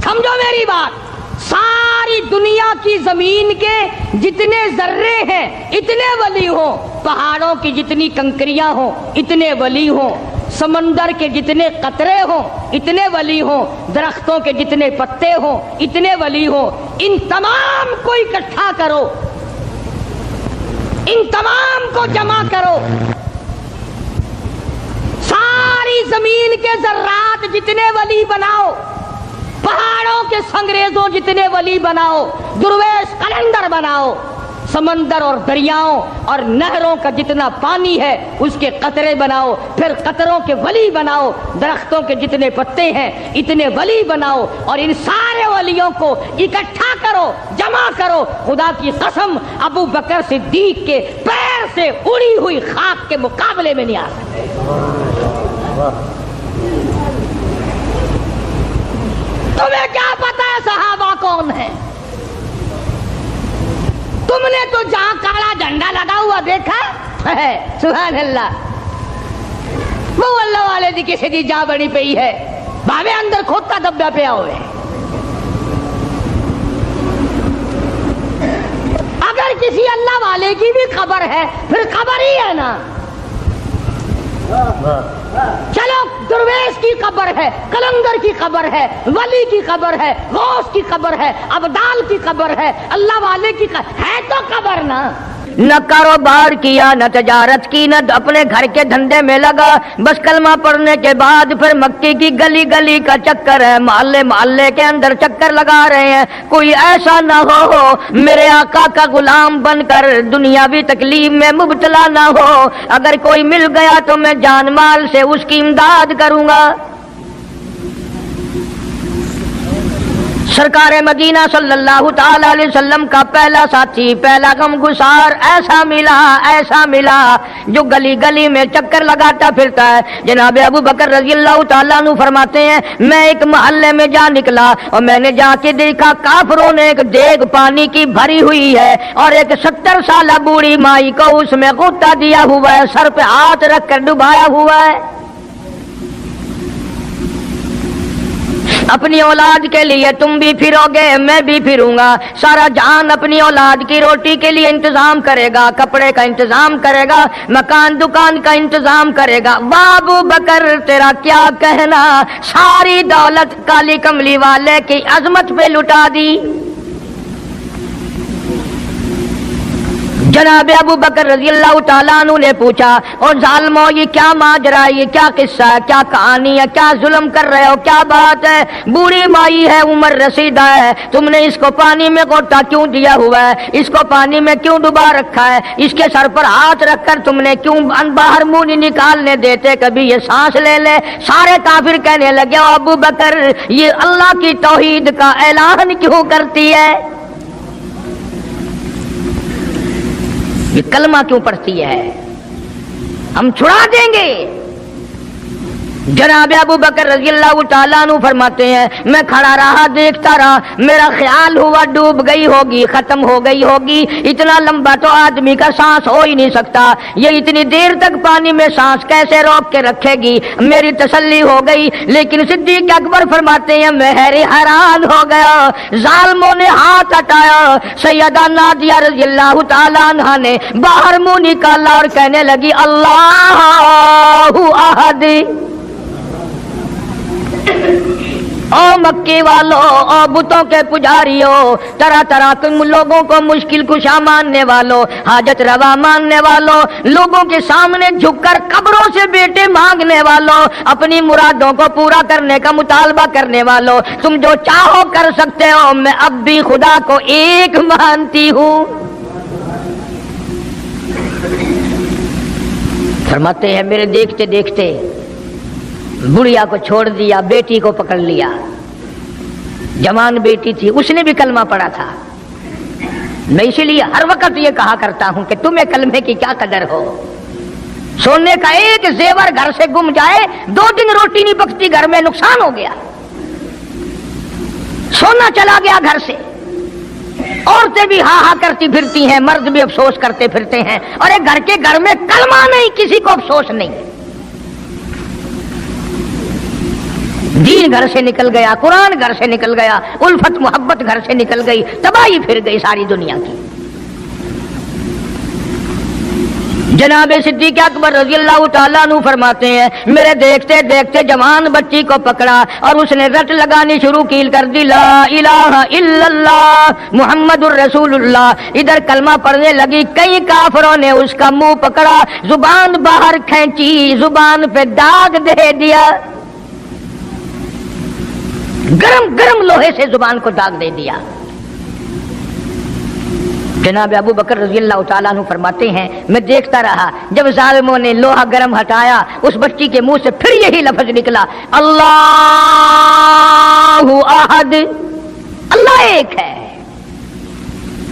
سمجھو میری بات، ساری دنیا کی زمین کے جتنے ذرے ہیں اتنے ولی ہوں، پہاڑوں کی جتنی کنکریاں ہوں اتنے ولی ہوں، سمندر کے جتنے قطرے ہوں اتنے ولی ہوں، درختوں کے جتنے پتے ہوں اتنے ولی ہوں۔ ان تمام کو اکٹھا کرو، ان تمام کو جمع کرو، ساری زمین کے ذرات جتنے ولی بناؤ، پہاڑوں کے سنگریزوں جتنے ولی بناؤ، درویش قلندر بناؤ، سمندر اور دریاؤں اور نہروں کا جتنا پانی ہے اس کے قطرے بناؤ، پھر قطروں کے ولی بناؤ، درختوں کے جتنے پتے ہیں اتنے ولی بناؤ، اور ان سارے ولیوں کو اکٹھا کرو، جمع کرو۔ خدا کی قسم ابو بکر صدیق کے پیر سے اڑی ہوئی خاک کے مقابلے میں نہیں آ سکتے۔ تمہیں کیا پتا ہے صحابہ کون ہے؟ تم نے تو جہاں کالا جھنڈا لگا ہوا دیکھا ہے، سبحان اللہ، وہ اللہ والے دی کسی دی جا بڑی پئی ہے، بھاوے اندر کھوتا دبا پیا ہوئے۔ اگر کسی اللہ والے کی بھی خبر ہے پھر خبر ہی ہے نا۔ چلو درویش کی قبر ہے، قلندر کی قبر ہے، ولی کی قبر ہے، غوث کی قبر ہے، ابدال کی قبر ہے، اللہ والے کی قبر ہے تو قبر نا۔ نہ کاروبار کیا، نہ تجارت کی، نہ اپنے گھر کے دھندے میں لگا، بس کلمہ پڑھنے کے بعد پھر مکے کی گلی گلی کا چکر ہے، محلے محلے کے اندر چکر لگا رہے ہیں۔ کوئی ایسا نہ ہو میرے آقا کا غلام بن کر دنیاوی تکلیف میں مبتلا نہ ہو، اگر کوئی مل گیا تو میں جان مال سے اس کی امداد کروں گا۔ سرکار مدینہ صلی اللہ تعالی علیہ وسلم کا پہلا ساتھی، پہلا غم گسار ایسا ملا جو گلی گلی میں چکر لگاتا پھرتا ہے۔ جناب ابو بکر رضی اللہ تعالیٰ عنہ فرماتے ہیں میں ایک محلے میں جا نکلا اور میں نے جا کے دیکھا کافروں نے ایک دیگ پانی کی بھری ہوئی ہے اور ایک 70 سالہ بوڑھی مائی کو اس میں غوطہ دیا ہوا ہے، سر پہ ہاتھ رکھ کر ڈبایا ہوا ہے۔ اپنی اولاد کے لیے تم بھی پھرو گے، میں بھی پھروں گا۔ سارا جہان اپنی اولاد کی روٹی کے لیے انتظام کرے گا، کپڑے کا انتظام کرے گا، مکان دکان کا انتظام کرے گا۔ ابو بکر تیرا کیا کہنا، ساری دولت کالی کملی والے کی عظمت پہ لٹا دی۔ جناب ابو بکر رضی اللہ تعالیٰ عنہ نے پوچھا اور ظالموں یہ کیا ماجرا، یہ کیا قصہ ہے، کیا کہانی ہے، کیا ظلم کر رہے ہو، کیا بات ہے؟ بوڑھی مائی ہے، عمر رسیدہ ہے، تم نے اس کو پانی میں غوطہ کیوں دیا ہوا ہے، اس کو پانی میں کیوں ڈبا رکھا ہے، اس کے سر پر ہاتھ رکھ کر تم نے کیوں باہر منہ نہیں نکالنے دیتے، کبھی یہ سانس لے لے۔ سارے کافر کہنے لگے ابو بکر یہ اللہ کی توحید کا اعلان کیوں کرتی ہے، یہ کلمہ کیوں پڑھتی ہے، ہم چھڑا دیں گے۔ جناب ابو بکر رضی اللہ تعالیٰ عنہ فرماتے ہیں میں کھڑا رہا، دیکھتا رہا، میرا خیال ہوا ڈوب گئی ہوگی، ختم ہو گئی ہوگی، اتنا لمبا تو آدمی کا سانس ہو ہی نہیں سکتا، یہ اتنی دیر تک پانی میں سانس کیسے روک کے رکھے گی۔ میری تسلی ہو گئی، لیکن صدیق اکبر فرماتے ہیں میں حیران ہو گیا۔ ظالموں نے ہاتھ ہٹایا، سیدہ نادیہ رضی اللہ تعالیٰ عنہا نے باہر منہ نکالا اور کہنے لگی اللہ احد۔ او مکے والوں، او بتوں کے پجاریوں، طرح طرح کے لوگوں کو مشکل کشا ماننے والوں، حاجت روا ماننے والوں، لوگوں کے سامنے جھک کر قبروں سے بیٹے مانگنے والوں، اپنی مرادوں کو پورا کرنے کا مطالبہ کرنے والوں، تم جو چاہو کر سکتے ہو، میں اب بھی خدا کو ایک مانتی ہوں۔ فرماتے ہیں میرے دیکھتے دیکھتے بڑھیا کو چھوڑ دیا، بیٹی کو پکڑ لیا، جوان بیٹی تھی، اس نے بھی کلمہ پڑھا تھا۔ میں اسی لیے ہر وقت یہ کہا کرتا ہوں کہ تمہیں کلمے کی کیا قدر ہو۔ سونے کا ایک زیور گھر سے گم جائے، 2 دن روٹی نہیں پکتی، گھر میں نقصان ہو گیا، سونا چلا گیا گھر سے۔ عورتیں بھی ہاں ہاں کرتی پھرتی ہیں، مرد بھی افسوس کرتے پھرتے ہیں، اور ایک گھر میں کلمہ نہیں، کسی کو افسوس نہیں۔ دین گھر سے نکل گیا، قرآن گھر سے نکل گیا، الفت محبت گھر سے نکل گئی، تباہی پھر گئی ساری دنیا کی۔ جناب صدیق اکبر رضی اللہ تعالیٰ عنہ فرماتے ہیں میرے دیکھتے دیکھتے جوان بچی کو پکڑا اور اس نے رٹ لگانی شروع کی، کر دی لا الہ الا اللہ محمد الرسول اللہ۔ ادھر کلمہ پڑھنے لگی، کئی کافروں نے اس کا منہ پکڑا، زبان باہر کھینچی، زبان پہ داغ دے دیا، گرم گرم لوہے سے زبان کو داغ دے دیا۔ جناب ابو بکر رضی اللہ تعالیٰ عنہ فرماتے ہیں میں دیکھتا رہا، جب ظالموں نے لوہا گرم ہٹایا، اس بچی کے منہ سے پھر یہی لفظ نکلا، اللہ احد، اللہ ایک ہے،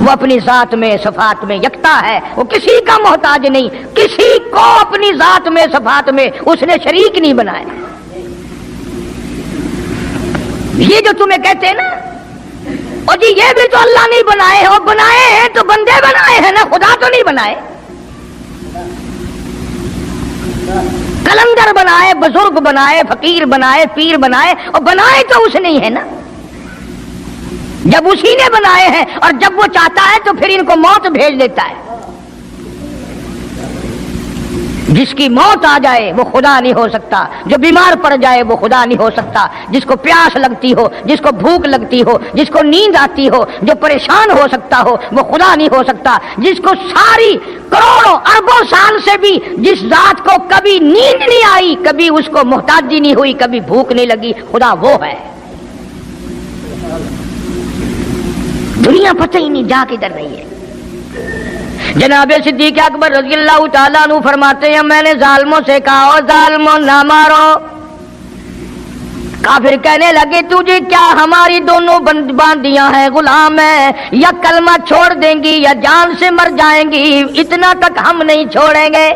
وہ اپنی ذات میں صفات میں یکتا ہے، وہ کسی کا محتاج نہیں، کسی کو اپنی ذات میں صفات میں اس نے شریک نہیں بنایا۔ یہ جو تمہیں کہتے ہیں نا، اور جی یہ بھی تو اللہ نہیں بنائے، اور بنائے ہیں تو بندے بنائے ہیں نا، خدا تو نہیں بنائے۔ کلندر بنائے، بزرگ بنائے، فقیر بنائے، پیر بنائے، اور بنائے تو اس نہیں ہے نا۔ جب اسی نے بنائے ہیں اور جب وہ چاہتا ہے تو پھر ان کو موت بھیج دیتا ہے۔ جس کی موت آ جائے وہ خدا نہیں ہو سکتا، جو بیمار پڑ جائے وہ خدا نہیں ہو سکتا، جس کو پیاس لگتی ہو، جس کو بھوک لگتی ہو، جس کو نیند آتی ہو، جو پریشان ہو سکتا ہو وہ خدا نہیں ہو سکتا۔ جس کو ساری کروڑوں اربوں سال سے بھی جس ذات کو کبھی نیند نہیں آئی، کبھی اس کو محتاجی نہیں ہوئی، کبھی بھوک نہیں لگی، خدا وہ ہے۔ دنیا پتہ ہی نہیں جا کدھر رہی ہے۔ جناب صدیق اکبر رضی اللہ تعالیٰ عنہ فرماتے ہیں میں نے ظالموں سے کہا او ظالموں نہ مارو۔ کافر کہنے لگے تجھے کیا ہماری دونوں باندیاں ہیں، غلام ہیں، یا کلمہ چھوڑ دیں گی یا جان سے مر جائیں گی، اتنا تک ہم نہیں چھوڑیں گے۔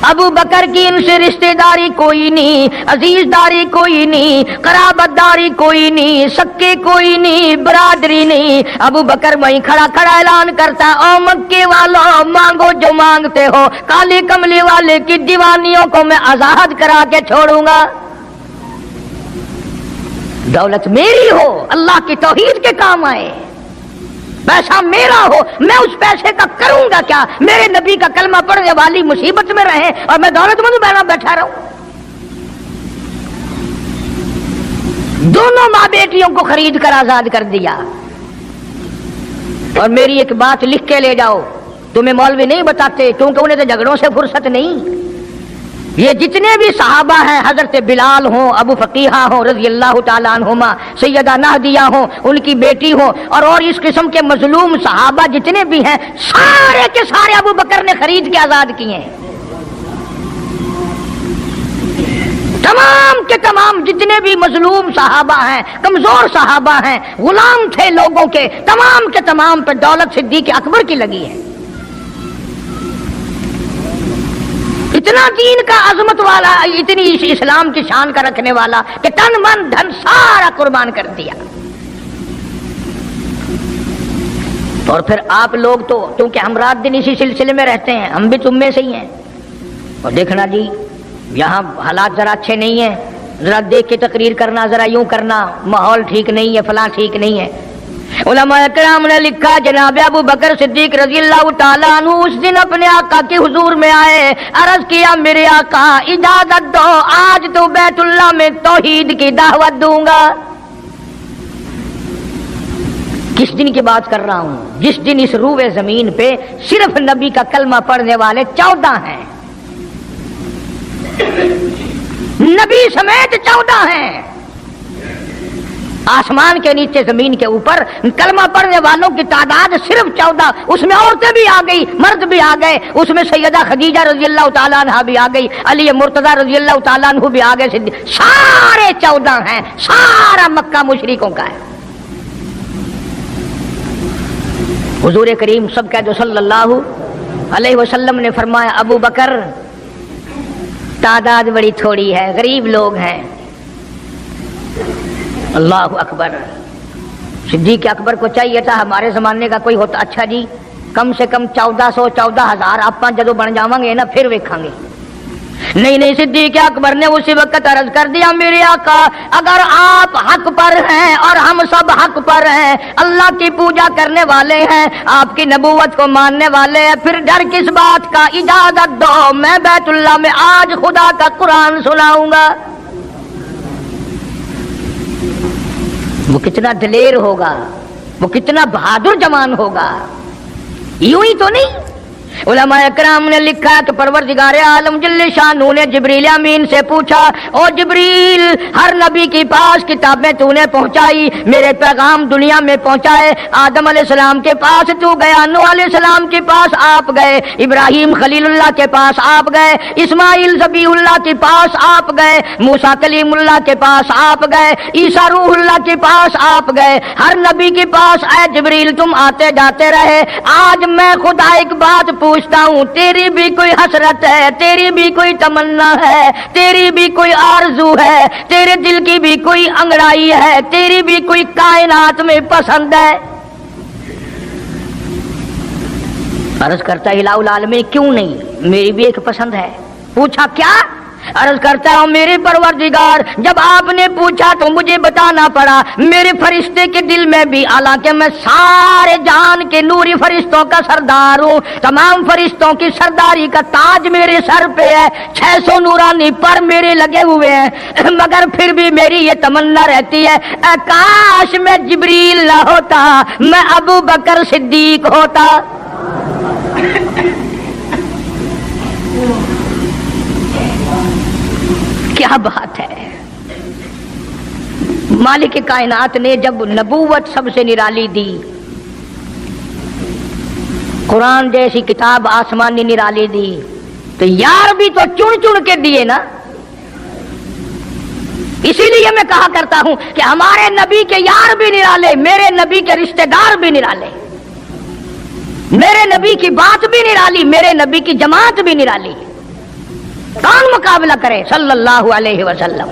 ابو بکر کی ان سے رشتہ داری کوئی نہیں، عزیز داری کوئی نہیں، قرابت داری کوئی نہیں، سکے کوئی نہیں، برادری نہیں۔ ابو بکر وہیں کھڑا کھڑا اعلان کرتا او مکے والوں مانگو جو مانگتے ہو، کالے کملے والے کی دیوانیوں کو میں آزاد کرا کے چھوڑوں گا۔ دولت میری ہو، اللہ کی توحید کے کام آئے، پیسہ میرا ہو، میں اس پیسے کا کروں گا کیا؟ میرے نبی کا کلمہ پڑھنے والی مصیبت میں رہے اور میں دولت مند بیٹھا رہوں۔ دونوں ماں بیٹیوں کو خرید کر آزاد کر دیا۔ اور میری ایک بات لکھ کے لے جاؤ، تمہیں مولوی نہیں بتاتے کیونکہ انہیں تو جھگڑوں سے فرصت نہیں۔ یہ جتنے بھی صحابہ ہیں، حضرت بلال ہوں، ابو فقیہہ ہوں رضی اللہ تعالیٰ عنہما، سیدہ نہدیہ ہوں، ان کی بیٹی ہوں، اور اس قسم کے مظلوم صحابہ جتنے بھی ہیں، سارے کے سارے ابو بکر نے خرید کے آزاد کیے ہیں۔ تمام کے تمام جتنے بھی مظلوم صحابہ ہیں، کمزور صحابہ ہیں، غلام تھے لوگوں کے، تمام کے تمام پہ دولت صدیق اکبر کی لگی ہے۔ اتنا دین کا عظمت والا، اتنی اسلام کی شان کا رکھنے والا کہ تن من دھن سارا قربان کر دیا۔ اور پھر آپ لوگ تو کیونکہ ہم رات دن اسی سلسلے میں رہتے ہیں، ہم بھی تم میں سے ہی ہیں، اور دیکھنا جی یہاں حالات ذرا اچھے نہیں ہیں، ذرا دیکھ کے تقریر کرنا، ذرا یوں کرنا، ماحول ٹھیک نہیں ہے، فلاں ٹھیک نہیں ہے۔ علماء کرام نے لکھا جناب ابو بکر صدیق رضی اللہ تعالیٰ عنہ اس دن اپنے آقا کے حضور میں آئے، عرض کیا میرے آقا اجازت دو، آج تو بیت اللہ میں توحید کی دعوت دوں گا۔ کس دن کی بات کر رہا ہوں؟ جس دن اس روئے زمین پہ صرف نبی کا کلمہ پڑھنے والے 14 ہیں، نبی سمیت 14 ہیں۔ آسمان کے نیچے زمین کے اوپر کلمہ پڑھنے والوں کی تعداد صرف 14، اس میں عورتیں بھی آ گئی، مرد بھی آ گئے، اس میں سیدہ خدیجہ رضی اللہ تعالیٰ عنہ بھی آ گئی، علی مرتضیٰ رضی اللہ تعالیٰ عنہ بھی آ گئے، سارے 14 ہیں، سارا مکہ مشرکوں کا ہے۔ حضور کریم سب کہہ دو صلی اللہ علیہ وسلم نے فرمایا ابو بکر تعداد بڑی تھوڑی ہے، غریب لوگ ہیں۔ اللہ اکبر۔ صدیق اکبر کو چاہیے تھا ہمارے زمانے کا کوئی ہوتا اچھا جی کم سے کم 1400 14,000 آپ جدو بن جاواں گے نا پھر ویکھاں گے۔ نہیں، صدیق اکبر نے اسی وقت عرض کر دیا میرے آقا اگر آپ حق پر ہیں اور ہم سب حق پر ہیں، اللہ کی پوجا کرنے والے ہیں، آپ کی نبوت کو ماننے والے ہیں، پھر ڈر کس بات کا؟ اجازت دو میں بیت اللہ میں آج خدا کا قرآن سناؤں گا۔ وہ کتنا دلیر ہوگا، وہ کتنا بہادر جوان ہوگا، یوں ہی تو نہیں۔ علماء اکرام نے لکھا کہ پروردگار عالم جل شانہ نے جبریل امین سے پوچھا او جبریل ہر نبی کے پاس کتابیں تو نے پہنچائی، میرے پیغام دنیا میں پہنچائے، آدم علیہ السلام کے پاس تو گیا، نوح علیہ السلام کے پاس آپ گئے، ابراہیم خلیل اللہ کے پاس آپ گئے، اسماعیل ذبی اللہ کے پاس آپ گئے، موسیٰ کلیم اللہ کے پاس آپ گئے، عیسیٰ روح اللہ کے پاس آپ گئے، ہر نبی کے پاس اے جبریل تم آتے جاتے رہے۔ آج میں خدا ایک بات پوچھتا ہوں، تیری بھی کوئی حسرت ہے، تیری بھی کوئی تمنا ہے، تیری بھی کوئی آرزو ہے، تیرے دل کی بھی کوئی انگڑائی ہے، تیری بھی کوئی کائنات میں پسند ہے؟ عرض کرتا ہے الہ العالمین کیوں نہیں، میری بھی ایک پسند ہے۔ پوچھا کیا؟ عرض کرتا ہوں میرے پروردگار جب آپ نے پوچھا تو مجھے بتانا پڑا، میرے فرشتے کے دل میں بھی، حالانکہ میں سارے جہان کے نوری فرشتوں کا سردار ہوں، تمام فرشتوں کی سرداری کا تاج میرے سر پہ ہے، 600 نورانی پر میرے لگے ہوئے ہیں، مگر پھر بھی میری یہ تمنا رہتی ہے اے کاش میں جبریل نہ ہوتا، میں ابو بکر صدیق ہوتا۔ کیا بات ہے! مالک کائنات نے جب نبوت سب سے نرالی دی، قرآن جیسی کتاب آسمانی نرالی دی، تو یار بھی تو چن چن کے دیے نا۔ اسی لیے میں کہا کرتا ہوں کہ ہمارے نبی کے یار بھی نرالے، میرے نبی کے رشتہ دار بھی نرالے، میرے نبی کی بات بھی نرالی، میرے نبی کی جماعت بھی نرالی۔ کون مقابلہ کرے صلی اللہ علیہ وسلم؟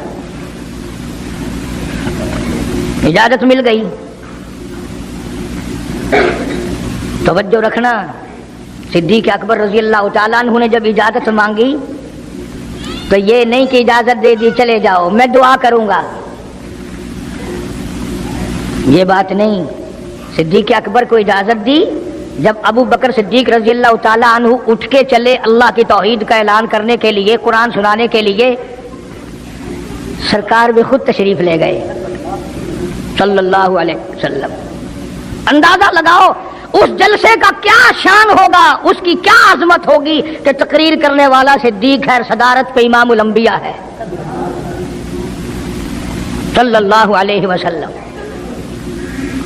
اجازت مل گئی۔ توجہ رکھنا، صدیق اکبر رضی اللہ تعالیٰ عنہ نے جب اجازت مانگی تو یہ نہیں کہ اجازت دے دی چلے جاؤ میں دعا کروں گا، یہ بات نہیں۔ صدیق اکبر کو اجازت دی، جب ابو بکر صدیق رضی اللہ تعالیٰ عنہ اٹھ کے چلے اللہ کی توحید کا اعلان کرنے کے لیے، قرآن سنانے کے لیے، سرکار بھی خود تشریف لے گئے صلی اللہ علیہ وسلم۔ اندازہ لگاؤ اس جلسے کا کیا شان ہوگا، اس کی کیا عظمت ہوگی کہ تقریر کرنے والا صدیق ہے، صدارت پہ امام الانبیاء ہے صلی اللہ علیہ وسلم۔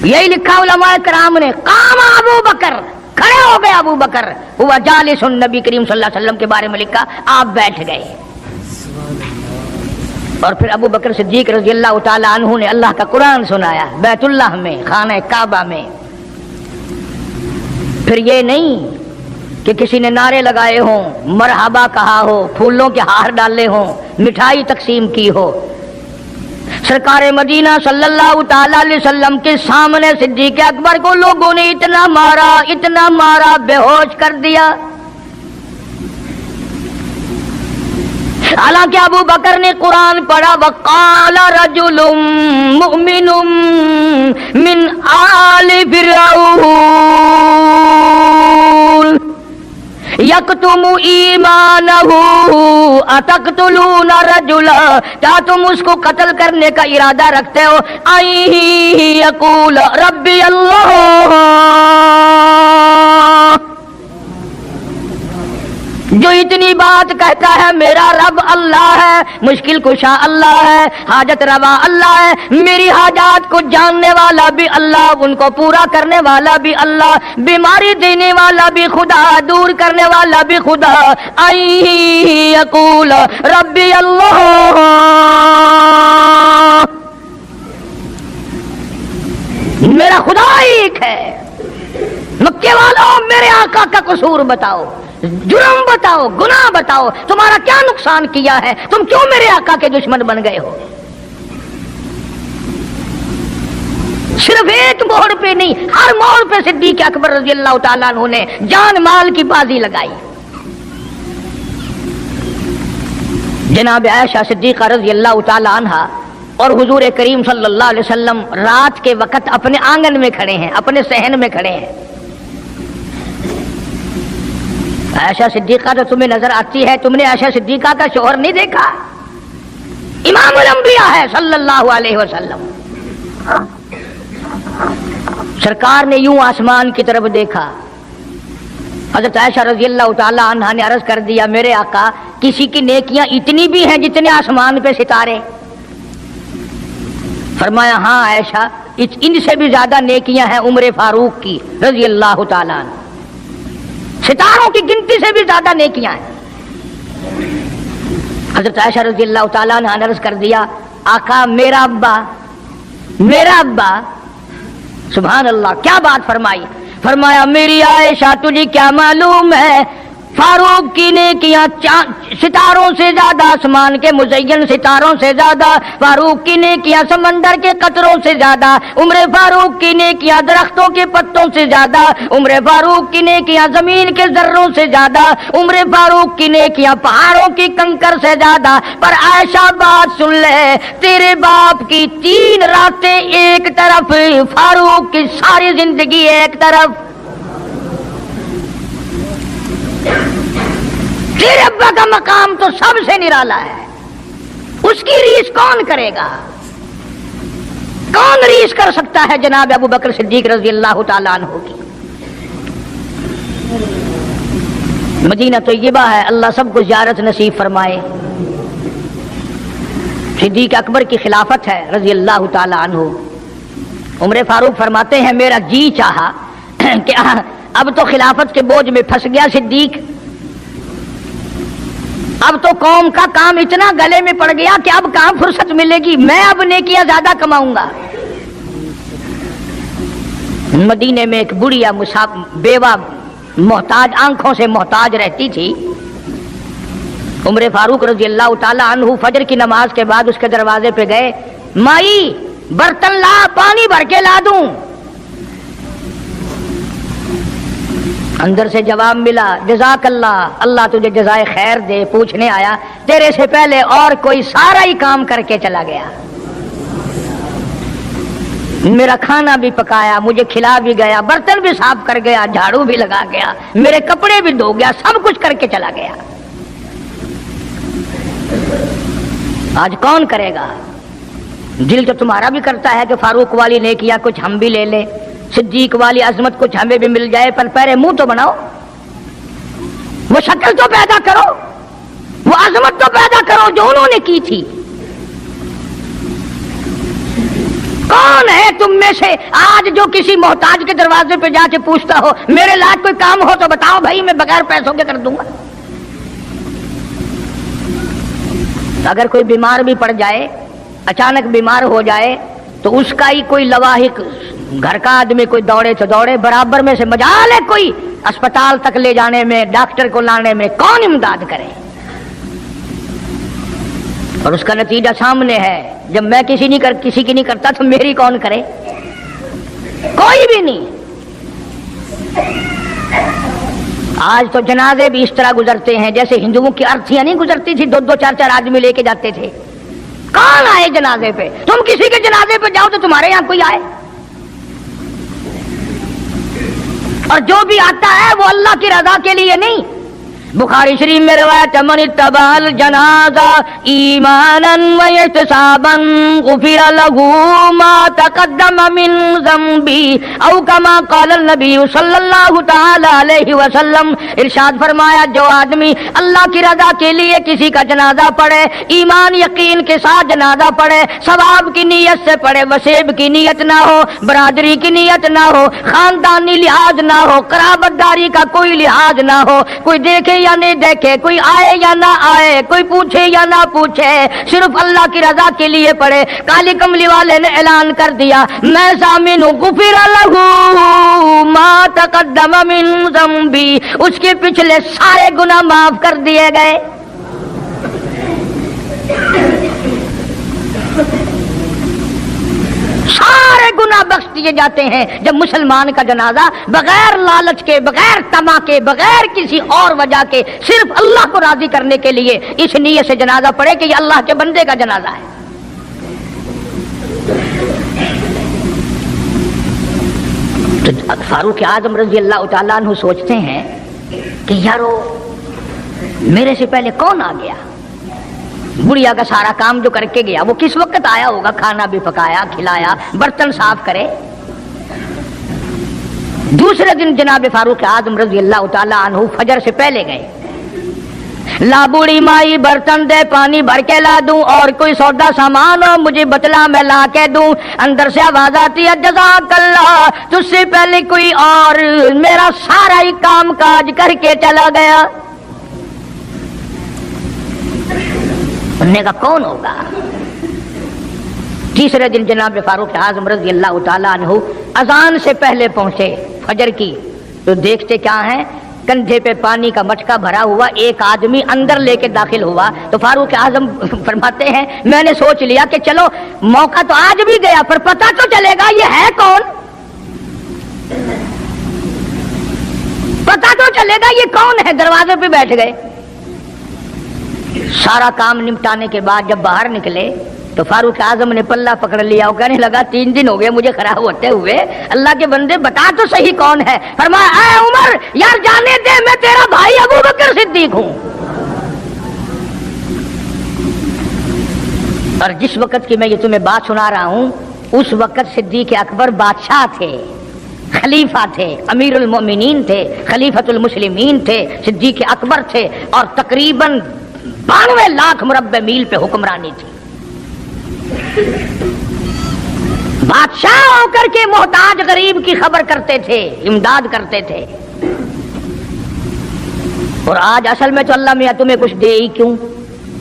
یہی لکھا علماء کرام نے، قام ابو بکر، کھڑے ہو گئے ابو بکر، ہوا جالس النبی کریم صلی اللہ علیہ وسلم کے بارے میں لکھا آپ بیٹھ گئے۔ اور پھر ابو بکر صدیق رضی اللہ تعالیٰ عنہ نے اللہ کا قرآن سنایا بیت اللہ میں، خانہ کعبہ میں۔ پھر یہ نہیں کہ کسی نے نعرے لگائے ہوں، مرحبا کہا ہو، پھولوں کے ہار ڈالے ہوں، مٹھائی تقسیم کی ہو۔ سرکار مدینہ صلی اللہ تعالیٰ علیہ وسلم کے سامنے صدیق اکبر کو لوگوں نے اتنا مارا بے ہوش کر دیا۔ حالانکہ ابو بکر نے قرآن پڑھا وقال رجل مؤمن من آل فرعون یکتم ایمانہ اتقتلون رجلا، کیا تم اس کو قتل کرنے کا ارادہ رکھتے ہو ان یقول ربی اللہ، جو اتنی بات کہتا ہے میرا رب اللہ ہے، مشکل کشا اللہ ہے، حاجت روا اللہ ہے، میری حاجات کو جاننے والا بھی اللہ، ان کو پورا کرنے والا بھی اللہ، بیماری دینے والا بھی خدا، دور کرنے والا بھی خدا، ان یقول ربی اللہ، میرا خدا ایک ہے۔ مکے والوں میرے آقا کا قصور بتاؤ، جرم بتاؤ، گناہ بتاؤ، تمہارا کیا نقصان کیا ہے، تم کیوں میرے آقا کے دشمن بن گئے ہو؟ صرف ایک موڑ پہ نہیں، ہر موڑ پہ صدیق اکبر رضی اللہ تعالیٰ عنہ نے جان مال کی بازی لگائی۔ جناب عائشہ صدیقہ رضی اللہ تعالیٰ عنہا اور حضور کریم صلی اللہ علیہ وسلم رات کے وقت اپنے آنگن میں کھڑے ہیں، اپنے صحن میں کھڑے ہیں۔ عائشہ صدیقہ تو تمہیں نظر آتی ہے، تم نے عائشہ صدیقہ کا شوہر نہیں دیکھا؟ امام الانبیاء ہے صلی اللہ علیہ وسلم۔ سرکار نے یوں آسمان کی طرف دیکھا، حضرت عائشہ رضی اللہ تعالی عنہا نے عرض کر دیا میرے آقا کسی کی نیکیاں اتنی بھی ہیں جتنے آسمان پہ ستارے؟ فرمایا ہاں عائشہ، ان سے بھی زیادہ نیکیاں ہیں عمر فاروق کی رضی اللہ تعالیٰ عنہ، ستاروں کی گنتی سے بھی زیادہ نیکیاں ہیں۔ حضرت عائشہ رضی اللہ تعالیٰ عنہ نے عرض کر دیا آقا میرا ابا، سبحان اللہ، کیا بات فرمائی؟ فرمایا میری عائشہ تجھے کیا معلوم ہے فاروق کی نیکیاں ستاروں سے زیادہ، آسمان کے مزین ستاروں سے زیادہ، فاروق کی نیکیاں سمندر کے قطروں سے زیادہ، عمر فاروق کی نیکیاں درختوں کے پتوں سے زیادہ، عمر فاروق کی نیکیاں زمین کے ذروں سے زیادہ، عمر فاروق کی نیکیاں پہاڑوں کی کنکر سے زیادہ۔ پر عائشہ بات سن لے، تیرے باپ کی 3 راتیں ایک طرف، فاروق کی ساری زندگی ایک طرف۔ تیرے ابا کا مقام تو سب سے نرالا ہے، اس کی ریس کون کرے گا؟ کون ریس کر سکتا ہے جناب ابو بکر صدیق رضی اللہ تعالیٰ عنہ کی؟ مدینہ طیبہ ہے، اللہ سب کو زیارت نصیب فرمائے۔ صدیق اکبر کی خلافت ہے رضی اللہ تعالیٰ عنہ۔ عمر فاروق فرماتے ہیں میرا جی چاہا کہ اب تو خلافت کے بوجھ میں پھنس گیا صدیق، اب تو قوم کا کام اتنا گلے میں پڑ گیا کہ اب کہاں فرصت ملے گی، میں اب نیکیاں زیادہ کماؤں گا۔ مدینے میں ایک بڑھیا بیوہ محتاج، آنکھوں سے محتاج رہتی تھی۔ عمر فاروق رضی اللہ تعالیٰ عنہ فجر کی نماز کے بعد اس کے دروازے پہ گئے، مائی برتن لا، پانی بھر کے لا دوں؟ اندر سے جواب ملا جزاک اللہ، اللہ تجھے جزائے خیر دے، پوچھنے آیا تیرے سے پہلے اور کوئی سارا ہی کام کر کے چلا گیا، میرا کھانا بھی پکایا، مجھے کھلا بھی گیا، برتن بھی صاف کر گیا، جھاڑو بھی لگا گیا، میرے کپڑے بھی دھو گیا، سب کچھ کر کے چلا گیا۔ آج کون کرے گا؟ دل تو تمہارا بھی کرتا ہے کہ فاروق والی نیکیاں کچھ ہم بھی لے لیں، صدیق والی عظمت کچھ ہمیں بھی مل جائے، پر پہلے منہ تو بناؤ، وہ شکل تو پیدا کرو، وہ عظمت تو پیدا کرو جو انہوں نے کی تھی۔ کون ہے تم میں سے آج جو کسی محتاج کے دروازے پہ جا کے پوچھتا ہو میرے لائق کوئی کام ہو تو بتاؤ بھائی میں بغیر پیسوں کے کر دوں گا؟ اگر کوئی بیمار بھی پڑ جائے، اچانک بیمار ہو جائے، تو اس کا ہی کوئی لواحق، گھر کا آدمی کوئی دوڑے تو دوڑے، برابر میں سے مجال ہے کوئی اسپتال تک لے جانے میں، ڈاکٹر کو لانے میں، کون امداد کرے؟ اور اس کا نتیجہ سامنے ہے، جب میں کسی کی نہیں کرتا تو میری کون کرے؟ کوئی بھی نہیں۔ آج تو جنازے بھی اس طرح گزرتے ہیں جیسے ہندوؤں کی ارتھیاں نہیں گزرتی تھی، دو دو چار چار آدمی لے کے جاتے تھے. کون آئے جنازے پہ؟ تم کسی کے جنازے پہ جاؤ تو تمہارے یہاں کوئی آئے، اور جو بھی آتا ہے وہ اللہ کی رضا کے لیے نہیں. بخاری شریف میں روایت ہے من اتبع الجنازہ ایمانا واحتسابا غفر له ما تقدم من ذنبه او كما قال النبی صلی اللہ تعالی علیہ وسلم. ارشاد فرمایا جو آدمی اللہ کی رضا کے لیے کسی کا جنازہ پڑھے، ایمان یقین کے ساتھ جنازہ پڑھے، ثواب کی نیت سے پڑھے، وسیب کی نیت نہ ہو، برادری کی نیت نہ ہو، خاندانی لحاظ نہ ہو، قرابت داری کا کوئی لحاظ نہ ہو، کوئی دیکھے یا نہیں دیکھے، کوئی آئے یا نہ آئے، کوئی پوچھے یا نہ پوچھے، صرف اللہ کی رضا کے لیے پڑھے. کالی کملی والے نے اعلان کر دیا میں ضامن ہوں، غفر له ما تقدم من ذنبی، اس کے پچھلے سارے گناہ معاف کر دیے گئے. سارے گناہ بخش دیے جاتے ہیں جب مسلمان کا جنازہ بغیر لالچ کے، بغیر طمع کے، بغیر کسی اور وجہ کے، صرف اللہ کو راضی کرنے کے لیے اس نیت سے جنازہ پڑھے کہ یہ اللہ کے بندے کا جنازہ ہے. تو فاروق اعظم رضی اللہ تعالیٰ عنہ سوچتے ہیں کہ یارو میرے سے پہلے کون آ گیا، بڑھیا کا سارا کام جو کر کے گیا وہ کس وقت آیا ہوگا، کھانا بھی پکایا کھلایا، برتن صاف کرے. دوسرے دن جناب فاروق اعظم رضی اللہ تعالیٰ عنہ فجر سے پہلے گئے. لا بوڑھی مائی برتن دے پانی بھر کے لا دوں، اور کوئی سودا سامان ہو مجھے بتلا میں لا کے دوں. اندر سے آواز آتی ہے جزاک اللہ، تجھ سے پہلے کوئی اور میرا سارا ہی کام کاج کر کے چلا گیا. انہوں کا کون ہوگا؟ تیسرے دن جناب فاروق اعظم رضی اللہ تعالیٰ عنہ اذان سے پہلے پہنچے فجر کی، تو دیکھتے کیا ہیں، کندھے پہ پانی کا مٹکا بھرا ہوا ایک آدمی اندر لے کے داخل ہوا. تو فاروق اعظم فرماتے ہیں میں نے سوچ لیا کہ چلو موقع تو آج بھی گیا پر پتہ تو چلے گا یہ ہے کون، پتہ تو چلے گا یہ کون ہے. دروازے پہ بیٹھ گئے. سارا کام نمٹانے کے بعد جب باہر نکلے تو فاروق اعظم نے پلہ پکڑ لیا اور کہنے لگا 3 دن ہو گئے مجھے خراب ہوتے ہوئے، اللہ کے بندے بتا تو صحیح کون ہے. فرمایا اے عمر یار جانے دے، میں تیرا بھائی ابو بکر صدیق ہوں. اور جس وقت کی میں یہ تمہیں بات سنا رہا ہوں اس وقت صدیق اکبر بادشاہ تھے، خلیفہ تھے، امیر المومنین تھے، خلیفۃ المسلمین تھے، صدیق اکبر تھے، اور تقریباً 92 لاکھ مربع میل پہ حکمرانی تھی. بادشاہ ہو کر کے محتاج غریب کی خبر کرتے تھے، امداد کرتے تھے. اور آج اصل میں تو اللہ میاں تمہیں کچھ دے ہی کیوں،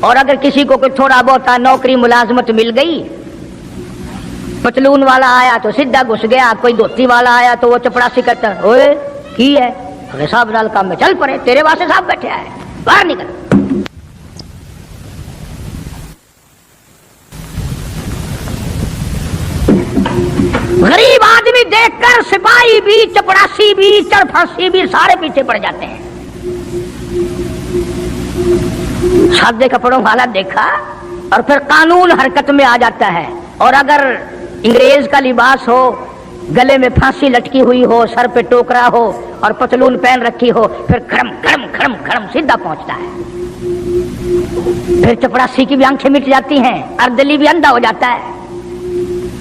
اور اگر کسی کو کوئی تھوڑا بہت نوکری ملازمت مل گئی، پتلون والا آیا تو سیدھا گھس گیا، کوئی دھوتی والا آیا تو وہ چپڑاسی کرتا اوئے کی ہے صاحب نال کام میں چل پڑے، تیرے واسطے صاحب بیٹھے آئے باہر نکل. غریب آدمی دیکھ کر سپاہی بھی، چپڑاسی بھی، چرپھاسی بھی سارے پیچھے پڑ جاتے ہیں. سادے کپڑوں والا دیکھا اور پھر قانون حرکت میں آ جاتا ہے. اور اگر انگریز کا لباس ہو، گلے میں پھانسی لٹکی ہوئی ہو، سر پہ ٹوکرا ہو اور پتلون پہن رکھی ہو، پھر کھڑم کھڑم کھڑم کھڑم سیدھا پہنچتا ہے. پھر چپڑاسی کی بھی آنکھیں مٹ جاتی ہیں، اردلی بھی اندھا ہو جاتا ہے،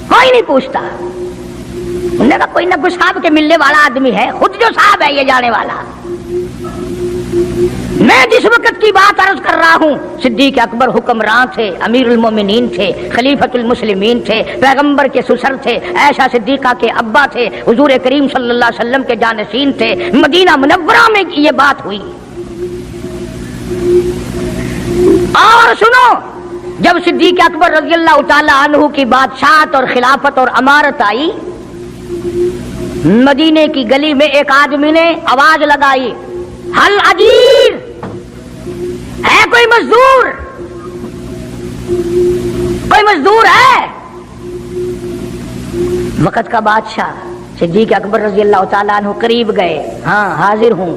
کوئی نہیں پوچھتا. انہوں نے کہا کوئی نہ کوئی صاحب کے ملنے والا آدمی ہے، خود جو صاحب ہے یہ جانے والا. میں جس وقت کی بات عرض کر رہا ہوں صدیق اکبر حکمران تھے، امیر المومنین تھے، خلیفۃ المسلمین تھے، پیغمبر کے سسر تھے، عائشہ صدیقہ کے ابا تھے، حضور کریم صلی اللہ علیہ وسلم کے جانشین تھے. مدینہ منورہ میں یہ بات ہوئی. اور سنو، جب صدیق اکبر رضی اللہ تعالی عنہ کی بادشاہت اور خلافت اور امارت آئی، مدینے کی گلی میں ایک آدمی نے آواز لگائی حل اجیر، ہے کوئی مزدور؟ کوئی مزدور ہے؟ وقت کا بادشاہ صدیق اکبر رضی اللہ تعالیٰ عنہ قریب گئے، ہاں حاضر ہوں.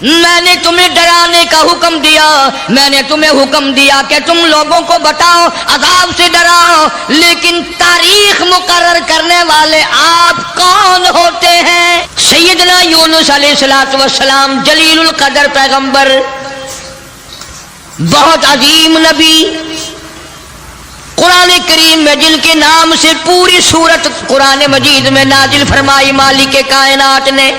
میں نے تمہیں ڈرانے کا حکم دیا، میں نے تمہیں حکم دیا کہ تم لوگوں کو بتاؤ، عذاب سے ڈراؤ، لیکن تاریخ مقرر کرنے والے آپ کون ہوتے ہیں؟ سیدنا یونس علیہ السلام جلیل القدر پیغمبر، بہت عظیم نبی، قرآن کریم میں جن کے نام سے پوری سورت قرآن مجید میں نازل فرمائی مالک کائنات نے،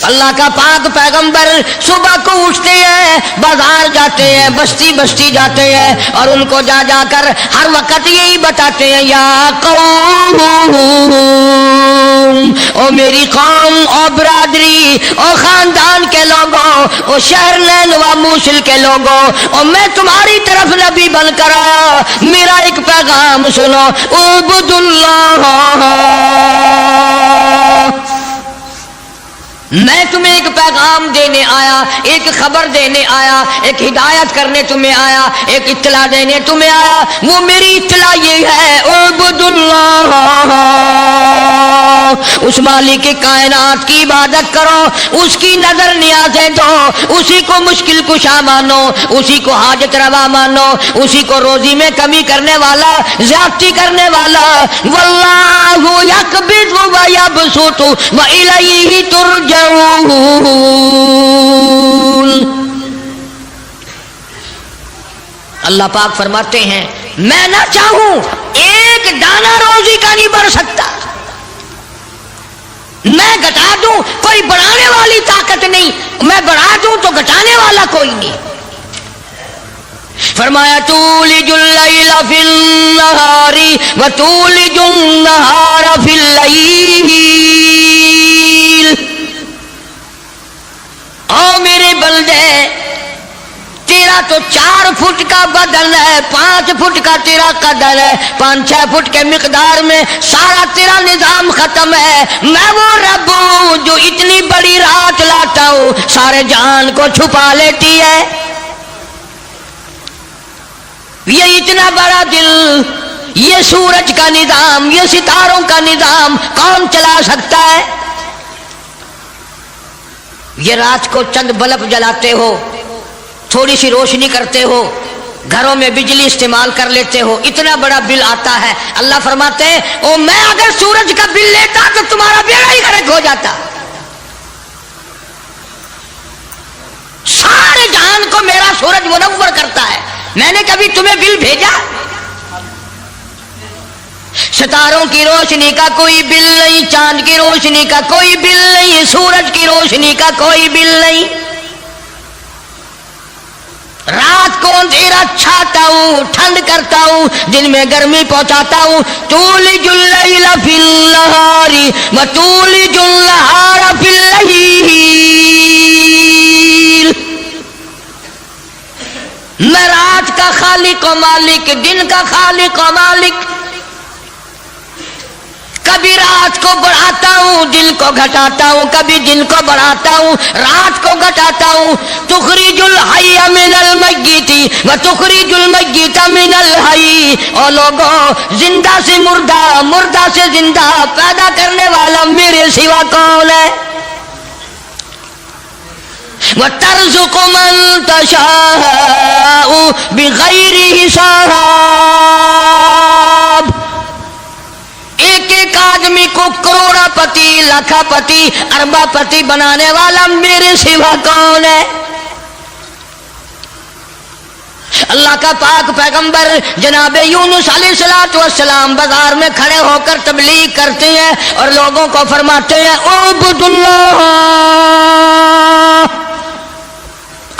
اللہ کا پاک پیغمبر صبح کو اٹھتے ہیں، بازار جاتے ہیں، بستی بستی جاتے ہیں، اور ان کو جا جا کر ہر وقت یہی بتاتے ہیں، یا قوم، او میری قوم، او برادری، او خاندان کے لوگوں، او شہر نین و موصل کے لوگوں، اور میں تمہاری طرف نبی بن کر آیا، میرا ایک پیغام سنو، اعبد اللہ، میں تمہیں ایک پیغام دینے آیا، ایک خبر دینے آیا، ایک ہدایت کرنے تمہیں آیا، ایک اطلاع دینے تمہیں آیا، وہ میری اطلاع یہ ہے، اعبد اللہ، اس مالک کائنات کی عبادت کرو، اس کی نظر نیازیں دو، اسی کو مشکل کشا مانو، اسی کو حاجت روا مانو، اسی کو روزی میں کمی کرنے والا، زیادتی کرنے والا، واللہ یقبض و یبسط و الیہ ترجعون۔ اللہ پاک فرماتے ہیں میں نہ چاہوں ایک دانہ روزی کا نہیں بڑھ سکتا، میں گھٹا دوں کوئی بڑھانے والی طاقت نہیں، میں بڑھا دوں تو گھٹانے والا کوئی نہیں۔ فرمایا تولج اللیل فی النہار وتولج النہار فی اللیل، او میرے بندے، تیرا تو 4 فٹ کا بدن ہے، 5 فٹ کا تیرا قدر ہے، 5-6 فٹ کے مقدار میں سارا تیرا نظام ختم ہے، میں وہ رب ہوں جو اتنی بڑی رات لاتا ہوں، سارے جہان کو چھپا لیتی ہے، یہ اتنا بڑا دل، یہ سورج کا نظام، یہ ستاروں کا نظام کون چلا سکتا ہے؟ یہ رات کو چند بلب جلاتے ہو، تھوڑی سی روشنی کرتے ہو، گھروں میں بجلی استعمال کر لیتے ہو، اتنا بڑا بل آتا ہے۔ اللہ فرماتے ہیں او میں اگر سورج کا بل لیتا تو تمہارا بیڑا ہی غرق ہو جاتا، سارے جہان کو میرا سورج منور کرتا ہے، میں نے کبھی تمہیں بل بھیجا؟ ستاروں کی روشنی کا کوئی بل نہیں، چاند کی روشنی کا کوئی بل نہیں، سورج کی روشنی کا کوئی بل نہیں، رات کو اندھیرا چھاتا ہوں، ٹھنڈ کرتا ہوں، دن میں گرمی پہنچاتا ہوں، تولج اللیل فی النہار وتولج النہار فی اللیل، میں رات کا خالق و مالک، دن کا خالق و مالک، کبھی رات کو بڑھاتا ہوں دن کو گھٹاتا ہوں، کبھی دن کو بڑھاتا ہوں رات کو گھٹاتا ہوں، تخرج الحی من المیت وتخرج المیت من الحی، اور لوگوں زندہ سے مردہ، مردہ سے زندہ پیدا کرنے والا میرے سوا کون ہے؟ وَتَرْزُقُ مَن تَشَاءُ بِغَيْرِ حساب، ایک ایک آدمی کو کروڑا پتی، لاکھا پتی، اربا پتی بنانے والا میرے سوا کون ہے؟ اللہ کا پاک پیغمبر جناب یونس علیہ السلام بازار میں کھڑے ہو کر تبلیغ کرتے ہیں اور لوگوں کو فرماتے ہیں اعبد اللہ،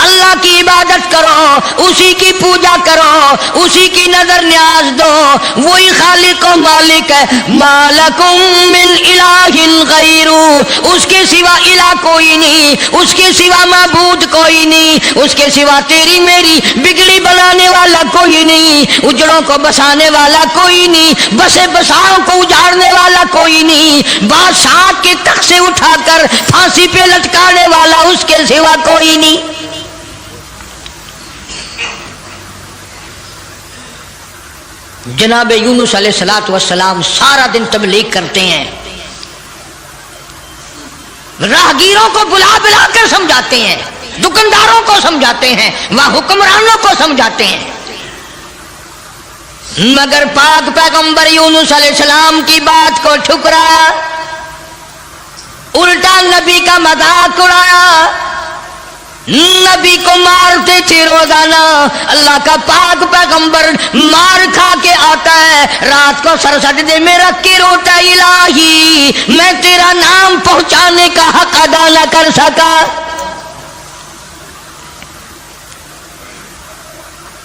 اللہ کی عبادت کرو، اسی کی پوجا کرو، اسی کی نظر نیاز دو، وہی خالق و مالک ہے، ما لکم من الہ غیر، اس کے سوا الہ کوئی نہیں، اس کے سوا معبود کوئی نہیں، اس کے سوا تیری میری بگڑی بنانے والا کوئی نہیں، اجڑوں کو بسانے والا کوئی نہیں، بسے بساؤں کو اجاڑنے والا کوئی نہیں، بادشاہ کے تخت سے اٹھا کر پھانسی پہ لٹکانے والا اس کے سوا کوئی نہیں۔ جناب یونس علیہ السلام سارا دن تبلیغ کرتے ہیں، راہگیروں کو بلا بلا کر سمجھاتے ہیں، دکانداروں کو سمجھاتے ہیں، وہ حکمرانوں کو سمجھاتے ہیں، مگر پاک پیغمبر یونس علیہ السلام کی بات کو ٹھکرایا، الٹا نبی کا مذاق اڑایا، نبی کو مارتے تھے روزانہ۔ اللہ کا پاک پیغمبر مار کھا کے آتا ہے، رات کو سر سجدے میں رکھ کے روتا ہے، الہی میں تیرا نام پہنچانے کا حق ادا نہ کر سکا۔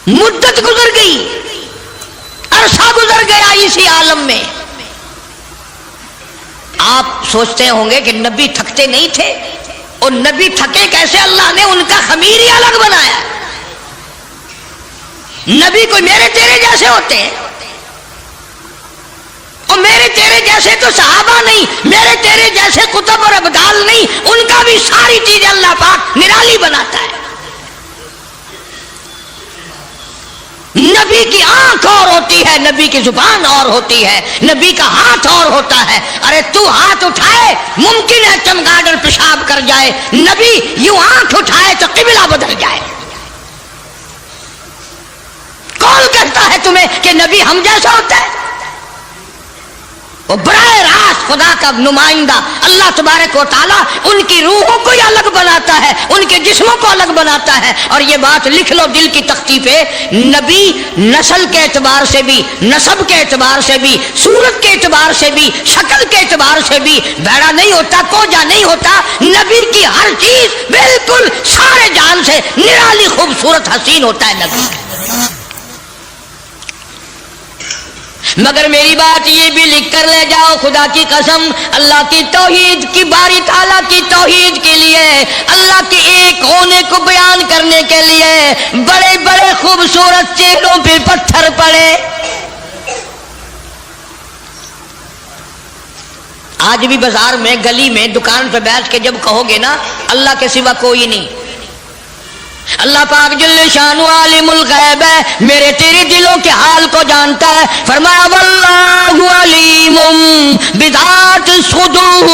مدت گزر گئی، عرصہ گزر گیا اسی عالم میں۔ آپ سوچتے ہوں گے کہ نبی تھکتے نہیں تھے، اور نبی تھکے کیسے؟ اللہ نے ان کا خمیر ہی الگ بنایا۔ نبی کوئی میرے تیرے جیسے ہوتے ہیں، اور میرے تیرے جیسے تو صحابہ نہیں، میرے تیرے جیسے کتب اور ابدال نہیں، ان کا بھی ساری چیزیں اللہ پاک نرالی بناتا ہے۔ نبی کی آنکھ اور ہوتی ہے، نبی کی زبان اور ہوتی ہے، نبی کا ہاتھ اور ہوتا ہے۔ ارے تو ہاتھ اٹھائے ممکن ہے چمگادڑ پیشاب کر جائے، نبی یوں آنکھ اٹھائے تو قبلہ بدل جائے۔ کون کہتا ہے تمہیں کہ نبی ہم جیسا ہوتا ہے؟ وہ براہ راست خدا کا نمائندہ اللہ تبارک و تعالیٰ ان کی روحوں کو ہی الگ بناتا ہے، ان کے جسموں کو الگ بناتا ہے۔ اور یہ بات لکھ لو دل کی تختی پہ، نبی نسل کے اعتبار سے بھی، نسب کے اعتبار سے بھی، صورت کے اعتبار سے بھی، شکل کے اعتبار سے بھی بھیڑا نہیں ہوتا، کوجا نہیں ہوتا۔ نبی کی ہر چیز بالکل سارے جان سے نرالی خوبصورت حسین ہوتا ہے نبی۔ مگر میری بات یہ بھی لکھ کر لے جاؤ، خدا کی قسم، اللہ کی توحید کی، باری تعالیٰ کی توحید کے لیے، اللہ کے ایک ہونے کو بیان کرنے کے لیے بڑے بڑے خوبصورت چہروں پہ پتھر پڑے۔ آج بھی بازار میں، گلی میں، دکان پہ بیٹھ کے جب کہو گے نا اللہ کے سوا کوئی نہیں، اللہ پاک جل شانہ عالم الغیب ہے، میرے تیرے دلوں کے حال کو جانتا ہے۔ فرمایا واللہ علیم بذات الصدور،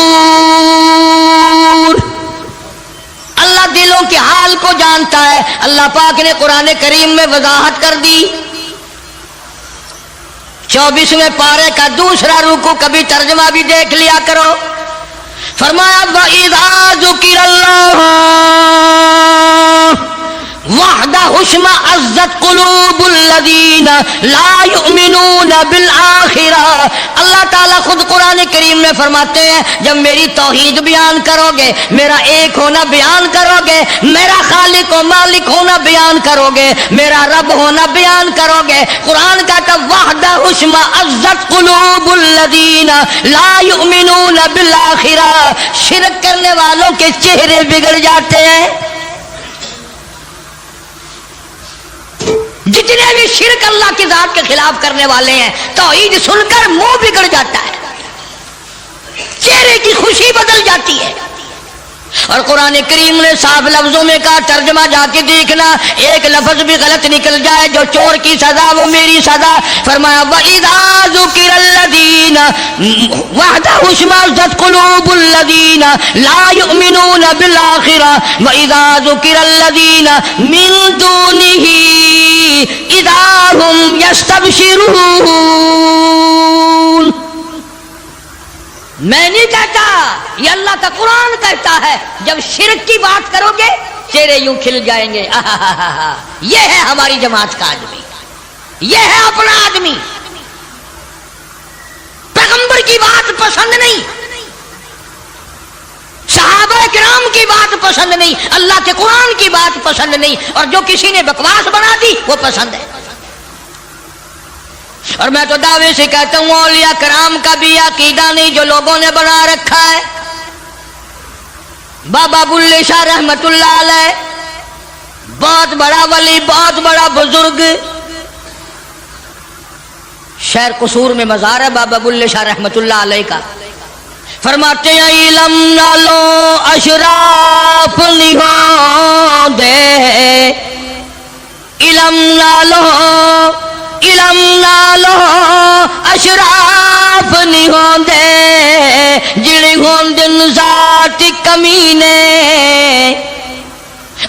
اللہ دلوں کے حال کو جانتا ہے۔ اللہ پاک نے قرآن کریم میں وضاحت کر دی، 24ویں پارے کا دوسرا رکوع، کبھی ترجمہ بھی دیکھ لیا کرو۔ فرمایا وَإِذَا ذُكِرَ اللَّهُ وَحْدَهُ اشْمَأَزَّتْ قُلُوبُ الَّذِينَ لَا يُؤْمِنُونَ بِالْآخِرَةِ۔ اللہ تعالیٰ خود قرآن کریم میں فرماتے ہیں جب میری توحید بیان کرو گے، میرا ایک ہونا بیان کرو گے، میرا خالق و مالک ہونا بیان کرو گے، میرا رب ہونا بیان کرو گے، قرآن کہتا وَحْدَهُ اشْمَأَزَّتْ قُلُوبُ الَّذِينَ لَا يُؤْمِنُونَ بِالْآخِرَةِ، شرک کرنے والوں کے چہرے بگڑ جاتے ہیں۔ جتنے بھی شرک اللہ کی ذات کے خلاف کرنے والے ہیں، توحید سن کر منہ بگڑ جاتا ہے، چہرے کی خوشی بدل جاتی ہے۔ اور قرآن کریم نے صاف لفظوں میں کہا، ترجمہ جا کے دیکھنا، ایک لفظ بھی غلط نکل جائے، جو چور کی سزا وہ میری سزا۔ فرمایا وَإِذَا ذُكِرَ الَّذِينَ وَحْدَهُ اشْمَأَزَّتْ قُلُوبُ الَّذِينَ لَا يُؤْمِنُونَ بِالْآخِرَةِ وَإِذَا ذُكِرَ الَّذِينَ مِن دُونِهِ إِذَا هُمْ يَسْتَبْشِرُونَ۔ میں نہیں کہتا، یہ اللہ کا قرآن کہتا ہے، جب شرک کی بات کرو گے چہرے یوں کھل جائیں گے۔ یہ ہے ہماری جماعت کا آدمی، یہ ہے اپنا آدمی۔ پیغمبر کی بات پسند نہیں، صحابہ کرام کی بات پسند نہیں، اللہ کے قرآن کی بات پسند نہیں، اور جو کسی نے بکواس بنا دی وہ پسند ہے۔ اور میں تو دعوے سے کہتا ہوں اولیاء کرام کا بھی عقیدہ نہیں جو لوگوں نے بنا رکھا ہے۔ بابا بلے شاہ رحمت اللہ علیہ بہت بڑا ولی، بہت بڑا بزرگ، شہر قصور میں مزار ہے بابا بلے شاہ رحمت اللہ علیہ کا۔ فرماتے ہیں علم نہ لو اشراف نہیں دے، علم نہ لو، علم نہ لو اشراف نہیں ہوندے، جڑے ہوندن ظالم خیرات کمینے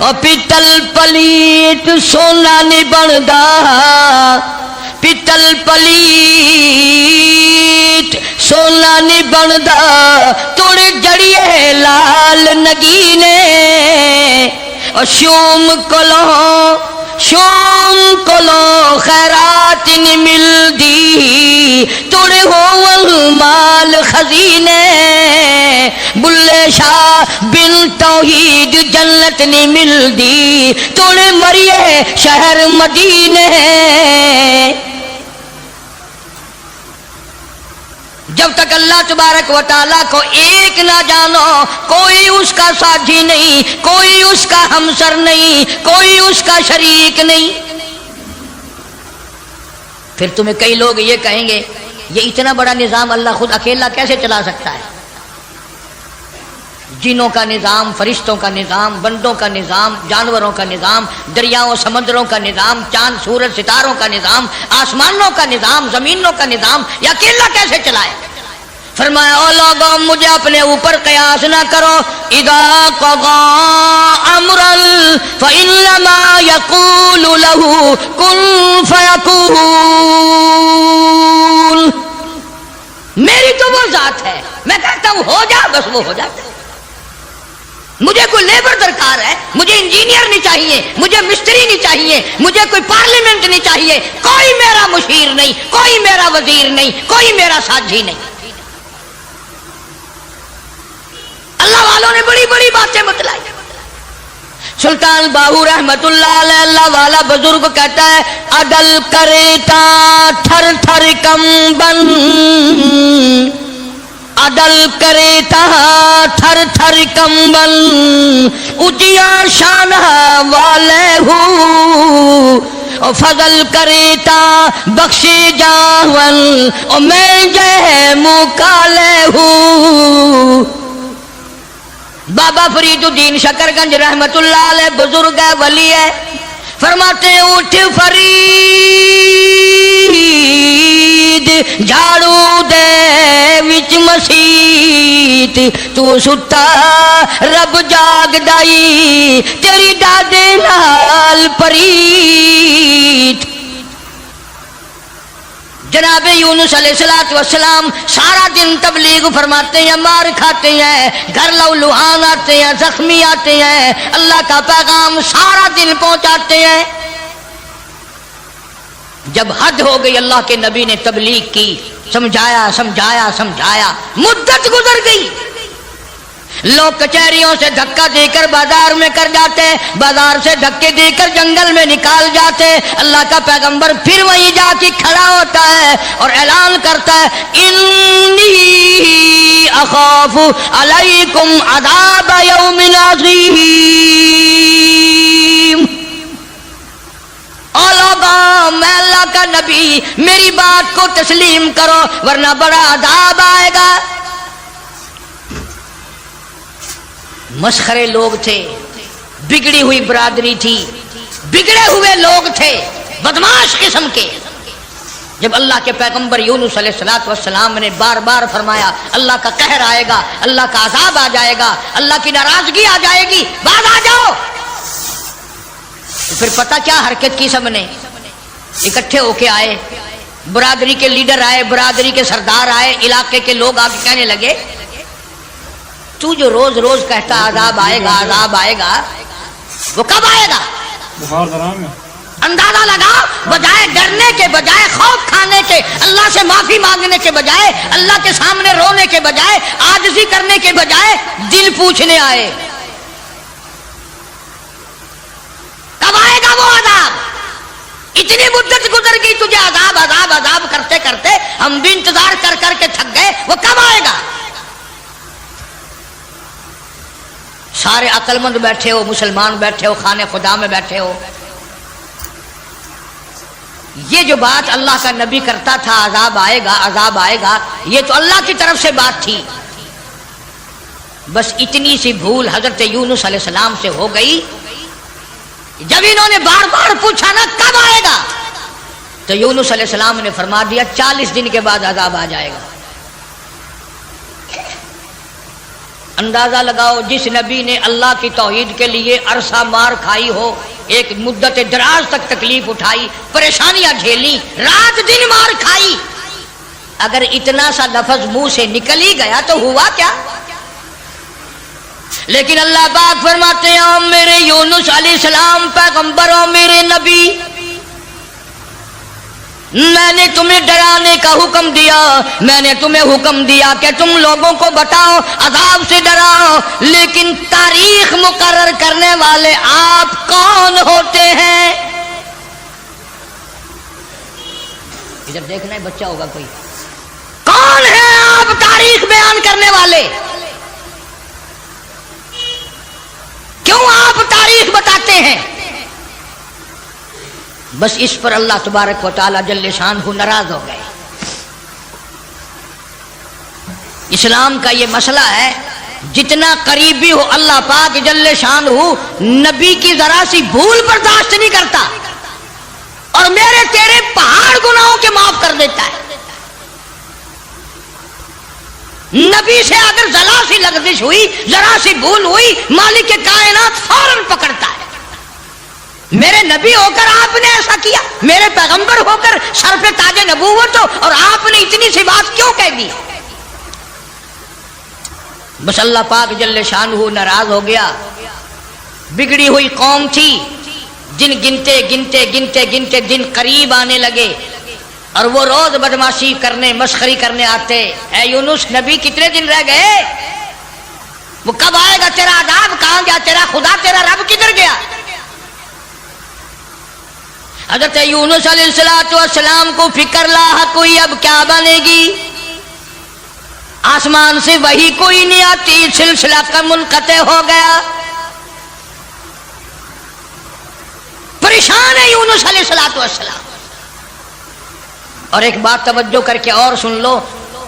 او پتل پلیت سونا نہیں بندا پتل پلیت سونا نہیں بندا توڑ جڑیے لال نگینے او شوم کولو خیرات نہیں ملدی توڑے ہو مال خزینے بلے شاہ بن توحید جنت نہیں ملدی توڑے مریے شہر مدینے جب تک اللہ تبارک و تعالیٰ کو ایک نہ جانو کوئی اس کا ساتھی نہیں کوئی اس کا ہمسر نہیں کوئی اس کا شریک نہیں پھر تمہیں کئی لوگ یہ کہیں گے یہ اتنا بڑا نظام اللہ خود اکیلا کیسے چلا سکتا ہے جنوں کا نظام فرشتوں کا نظام بندوں کا نظام جانوروں کا نظام دریاؤں سمندروں کا نظام چاند سورج ستاروں کا نظام آسمانوں کا نظام زمینوں کا نظام یہ اکیلا کیسے چلائے فرمایا او لوگوں مجھے اپنے اوپر قیاس نہ کرو اذا قضى امرا فانما يقول له كن فيكون میری تو وہ ذات ہے میں کہتا ہوں ہو جا بس وہ ہو جاتا ہے مجھے کوئی لیبر درکار ہے مجھے انجینئر نہیں چاہیے مجھے مستری نہیں چاہیے مجھے کوئی پارلیمنٹ نہیں چاہیے کوئی میرا مشیر نہیں کوئی میرا وزیر نہیں کوئی میرا ساتھی نہیں اللہ والوں نے بڑی بڑی باتیں بتلائی سلطان باہو رحمت اللہ علیہ اللہ والا بزرگ کہتا ہے عدل کریتا تھر تھر کمبن عدل کریتا تھر تھر کمبن اجیا شان والے ہو فضل کریتا بخشی جاون او میں جے مکالے ہوں بابا فرید الدین شکر گنج رحمت اللہ علیہ بزرگ ہے ولی ہے فرماتے ہیں اٹھ فرید جھاڑو دے وچ مسیت تو ستا رب جاگ دائی تیری دادے نال پریت جناب یونس علیہ السلام سارا دن تبلیغ فرماتے ہیں مار کھاتے ہیں گھر لہوان آتے ہیں زخمی آتے ہیں اللہ کا پیغام سارا دن پہنچاتے ہیں جب حد ہو گئی اللہ کے نبی نے تبلیغ کی سمجھایا مدت گزر گئی لوگ کچہریوں سے دھکا دے کر بازار میں کر جاتے بازار سے دھکے دے کر جنگل میں نکال جاتے اللہ کا پیغمبر پھر وہیں جا کے کھڑا ہوتا ہے اور اعلان کرتا ہے انی اخاف علیکم عذاب یوم عظیم او لوگوں میں اللہ کا نبی میری بات کو تسلیم کرو ورنہ بڑا عذاب آئے گا مسخرے لوگ تھے بگڑی ہوئی برادری تھی بگڑے ہوئے لوگ تھے بدماش قسم کے جب اللہ کے پیغمبر یونس علیہ السلام نے بار بار فرمایا اللہ کا قہر آئے گا اللہ کا عذاب آ جائے گا اللہ کی ناراضگی آ جائے گی باز آ جاؤ تو پھر پتہ کیا حرکت کی سب نے اکٹھے ہو کے آئے برادری کے لیڈر آئے برادری کے سردار آئے علاقے کے لوگ آ کے کہنے لگے تو جو روز روز کہتا عذاب آئے گا وہ کب آئے گا اندازہ لگا بجائے ڈرنے کے بجائے خوف کھانے کے اللہ سے معافی مانگنے کے بجائے اللہ کے سامنے رونے کے بجائے عاجزی کرنے کے بجائے دل پوچھنے آئے کب آئے گا وہ عذاب اتنی مدت گزر گئی تجھے عذاب کرتے کرتے ہم بھی انتظار کر کر کے تھک گئے وہ کب آئے گا سارے عقل مند بیٹھے ہو مسلمان بیٹھے ہو خانے خدا میں بیٹھے ہو یہ جو بات اللہ کا نبی کرتا تھا عذاب آئے گا یہ تو اللہ کی طرف سے بات تھی بس اتنی سی بھول حضرت یونس علیہ السلام سے ہو گئی جب انہوں نے بار بار پوچھا نا کب آئے گا تو یونس علیہ السلام نے فرما دیا 40 دن کے بعد عذاب آ جائے گا اندازہ لگاؤ جس نبی نے اللہ کی توحید کے لیے عرصہ مار کھائی ہو، ایک مدت دراز تک تکلیف اٹھائی، پریشانیاں جھیلی، رات دن مار کھائی، اگر اتنا سا لفظ منہ سے نکل ہی گیا تو ہوا کیا؟ لیکن اللہ پاک فرماتے ہیں میرے یونس علیہ السلام پیغمبر اور میرے نبی، میں نے تمہیں ڈرانے کا حکم دیا، میں نے تمہیں حکم دیا کہ تم لوگوں کو بتاؤ، عذاب سے ڈراؤ، لیکن تاریخ مقرر کرنے والے آپ کون ہوتے ہیں؟ ادھر دیکھنا ہے بچہ ہوگا کوئی، کون ہے آپ تاریخ بیان کرنے والے؟ کیوں آپ تاریخ بتاتے ہیں؟ بس اس پر اللہ تبارک و تعالی جل شانہ ناراض ہو گئے۔ اسلام کا یہ مسئلہ ہے، جتنا قریبی ہو اللہ پاک جل شانہ نبی کی ذرا سی بھول برداشت نہیں کرتا، اور میرے تیرے پہاڑ گناہوں کے معاف کر دیتا ہے۔ نبی سے اگر ذرا سی لغزش ہوئی، ذرا سی بھول ہوئی، مالک کائنات فوراً پکڑتا ہے۔ میرے نبی ہو کر آپ نے ایسا کیا، میرے پیغمبر ہو کر سر پہ تاج نبوت ہو، اور آپ نے اتنی سی بات کیوں کہہ دی؟ بس اللہ پاک جل شانہ ناراض ہو گیا۔ بگڑی ہوئی قوم تھی، جن گنتے گنتے گنتے گنتے دن قریب آنے لگے، اور وہ روز بدماشی کرنے مسخری کرنے آتے۔ اے یونس نبی کتنے دن رہ گئے؟ وہ کب آئے گا تیرا عذاب؟ کہاں گیا تیرا خدا؟ تیرا رب کدھر گیا؟ حضرت یونس علیہ السلام کو فکر لاحق ہوئی، اب کیا بنے گی؟ آسمان سے وہی کوئی نہیں آتی، سلسلہ کا منقطع ہو گیا۔ پریشان ہے یونس علیہ السلام۔ اور ایک بات توجہ کر کے اور سن لو،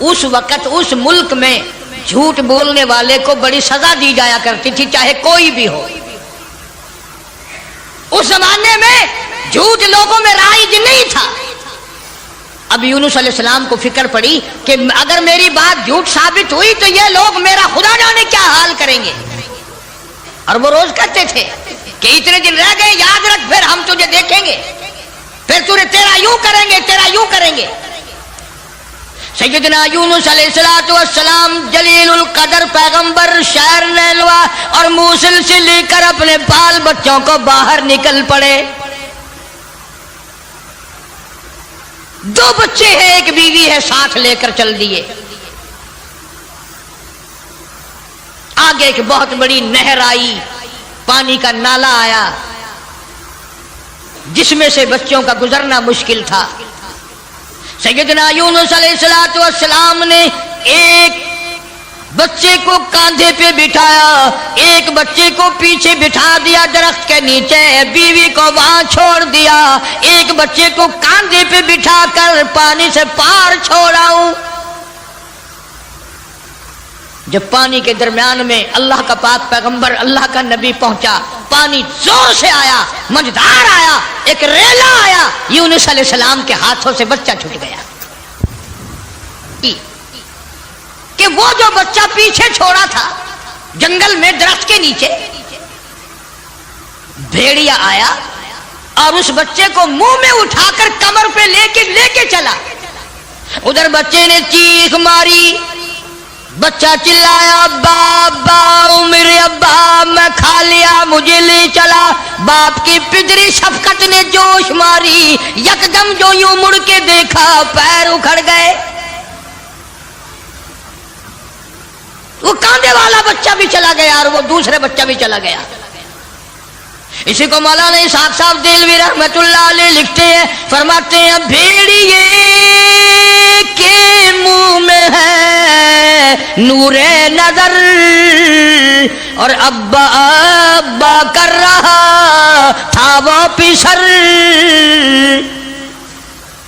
اس وقت اس ملک میں جھوٹ بولنے والے کو بڑی سزا دی جایا کرتی تھی، چاہے کوئی بھی ہو۔ اس زمانے میں جھوٹ لوگوں میں رائج نہیں تھا۔ اب یونس علیہ السلام کو فکر پڑی کہ اگر میری بات جھوٹ ثابت ہوئی تو یہ لوگ میرا خدا جانے کیا حال کریں گے۔ اور وہ روز کہتے تھے کہ اتنے دن رہ گئے، یاد رکھ، پھر ہم تجھے دیکھیں گے، پھر تجھے تیرا یوں کریں گے، تیرا یوں کریں گے۔ سیدنا یونس علیہ السلام جلیل القدر پیغمبر شہر نیلوا اور موصل سے لے کر اپنے بال بچوں کو باہر نکل پڑے۔ 2 بچے ہیں، ایک بیوی ہے، ساتھ لے کر چل دیے۔ آگے ایک بہت بڑی نہر آئی، پانی کا نالا آیا جس میں سے بچوں کا گزرنا مشکل تھا۔ سیدنا یونس علیہ السلام نے ایک بچے کو کاندھے پہ بٹھایا، ایک بچے کو پیچھے بٹھا دیا درخت کے نیچے، بیوی کو وہاں چھوڑ دیا، ایک بچے کو کاندھے پہ بٹھا کر پانی سے پار چھوڑا ہوں۔ جب پانی کے درمیان میں اللہ کا پاک پیغمبر اللہ کا نبی پہنچا، پانی زور سے آیا، مجدار آیا، ایک ریلا آیا، یونس علیہ السلام کے ہاتھوں سے بچہ چھوٹ گیا۔ کہ وہ جو بچہ پیچھے چھوڑا تھا جنگل میں درخت کے نیچے، بھیڑیا آیا اور اس بچے کو منہ میں اٹھا کر کمر پہ لے کے چلا۔ ادھر بچے نے چیخ ماری، بچہ چلایا، ابا ابا، میرے ابا، میں کھا لیا، مجھے لے چلا۔ باپ کی پدری شفقت نے جوش ماری، یکدم جو یوں مڑ کے دیکھا پیر اکھڑ گئے۔ وہ کاندھے والا بچہ بھی چلا گیا اور وہ دوسرے بچہ بھی چلا گیا۔ اسی کو مولانا اسحاق صاحب دہلوی رحمت اللہ علیہ لکھتے ہیں، فرماتے ہیں بھیڑیے کے منہ میں ہے نور نظر اور ابا ابا کر رہا تھا وہ پیشر۔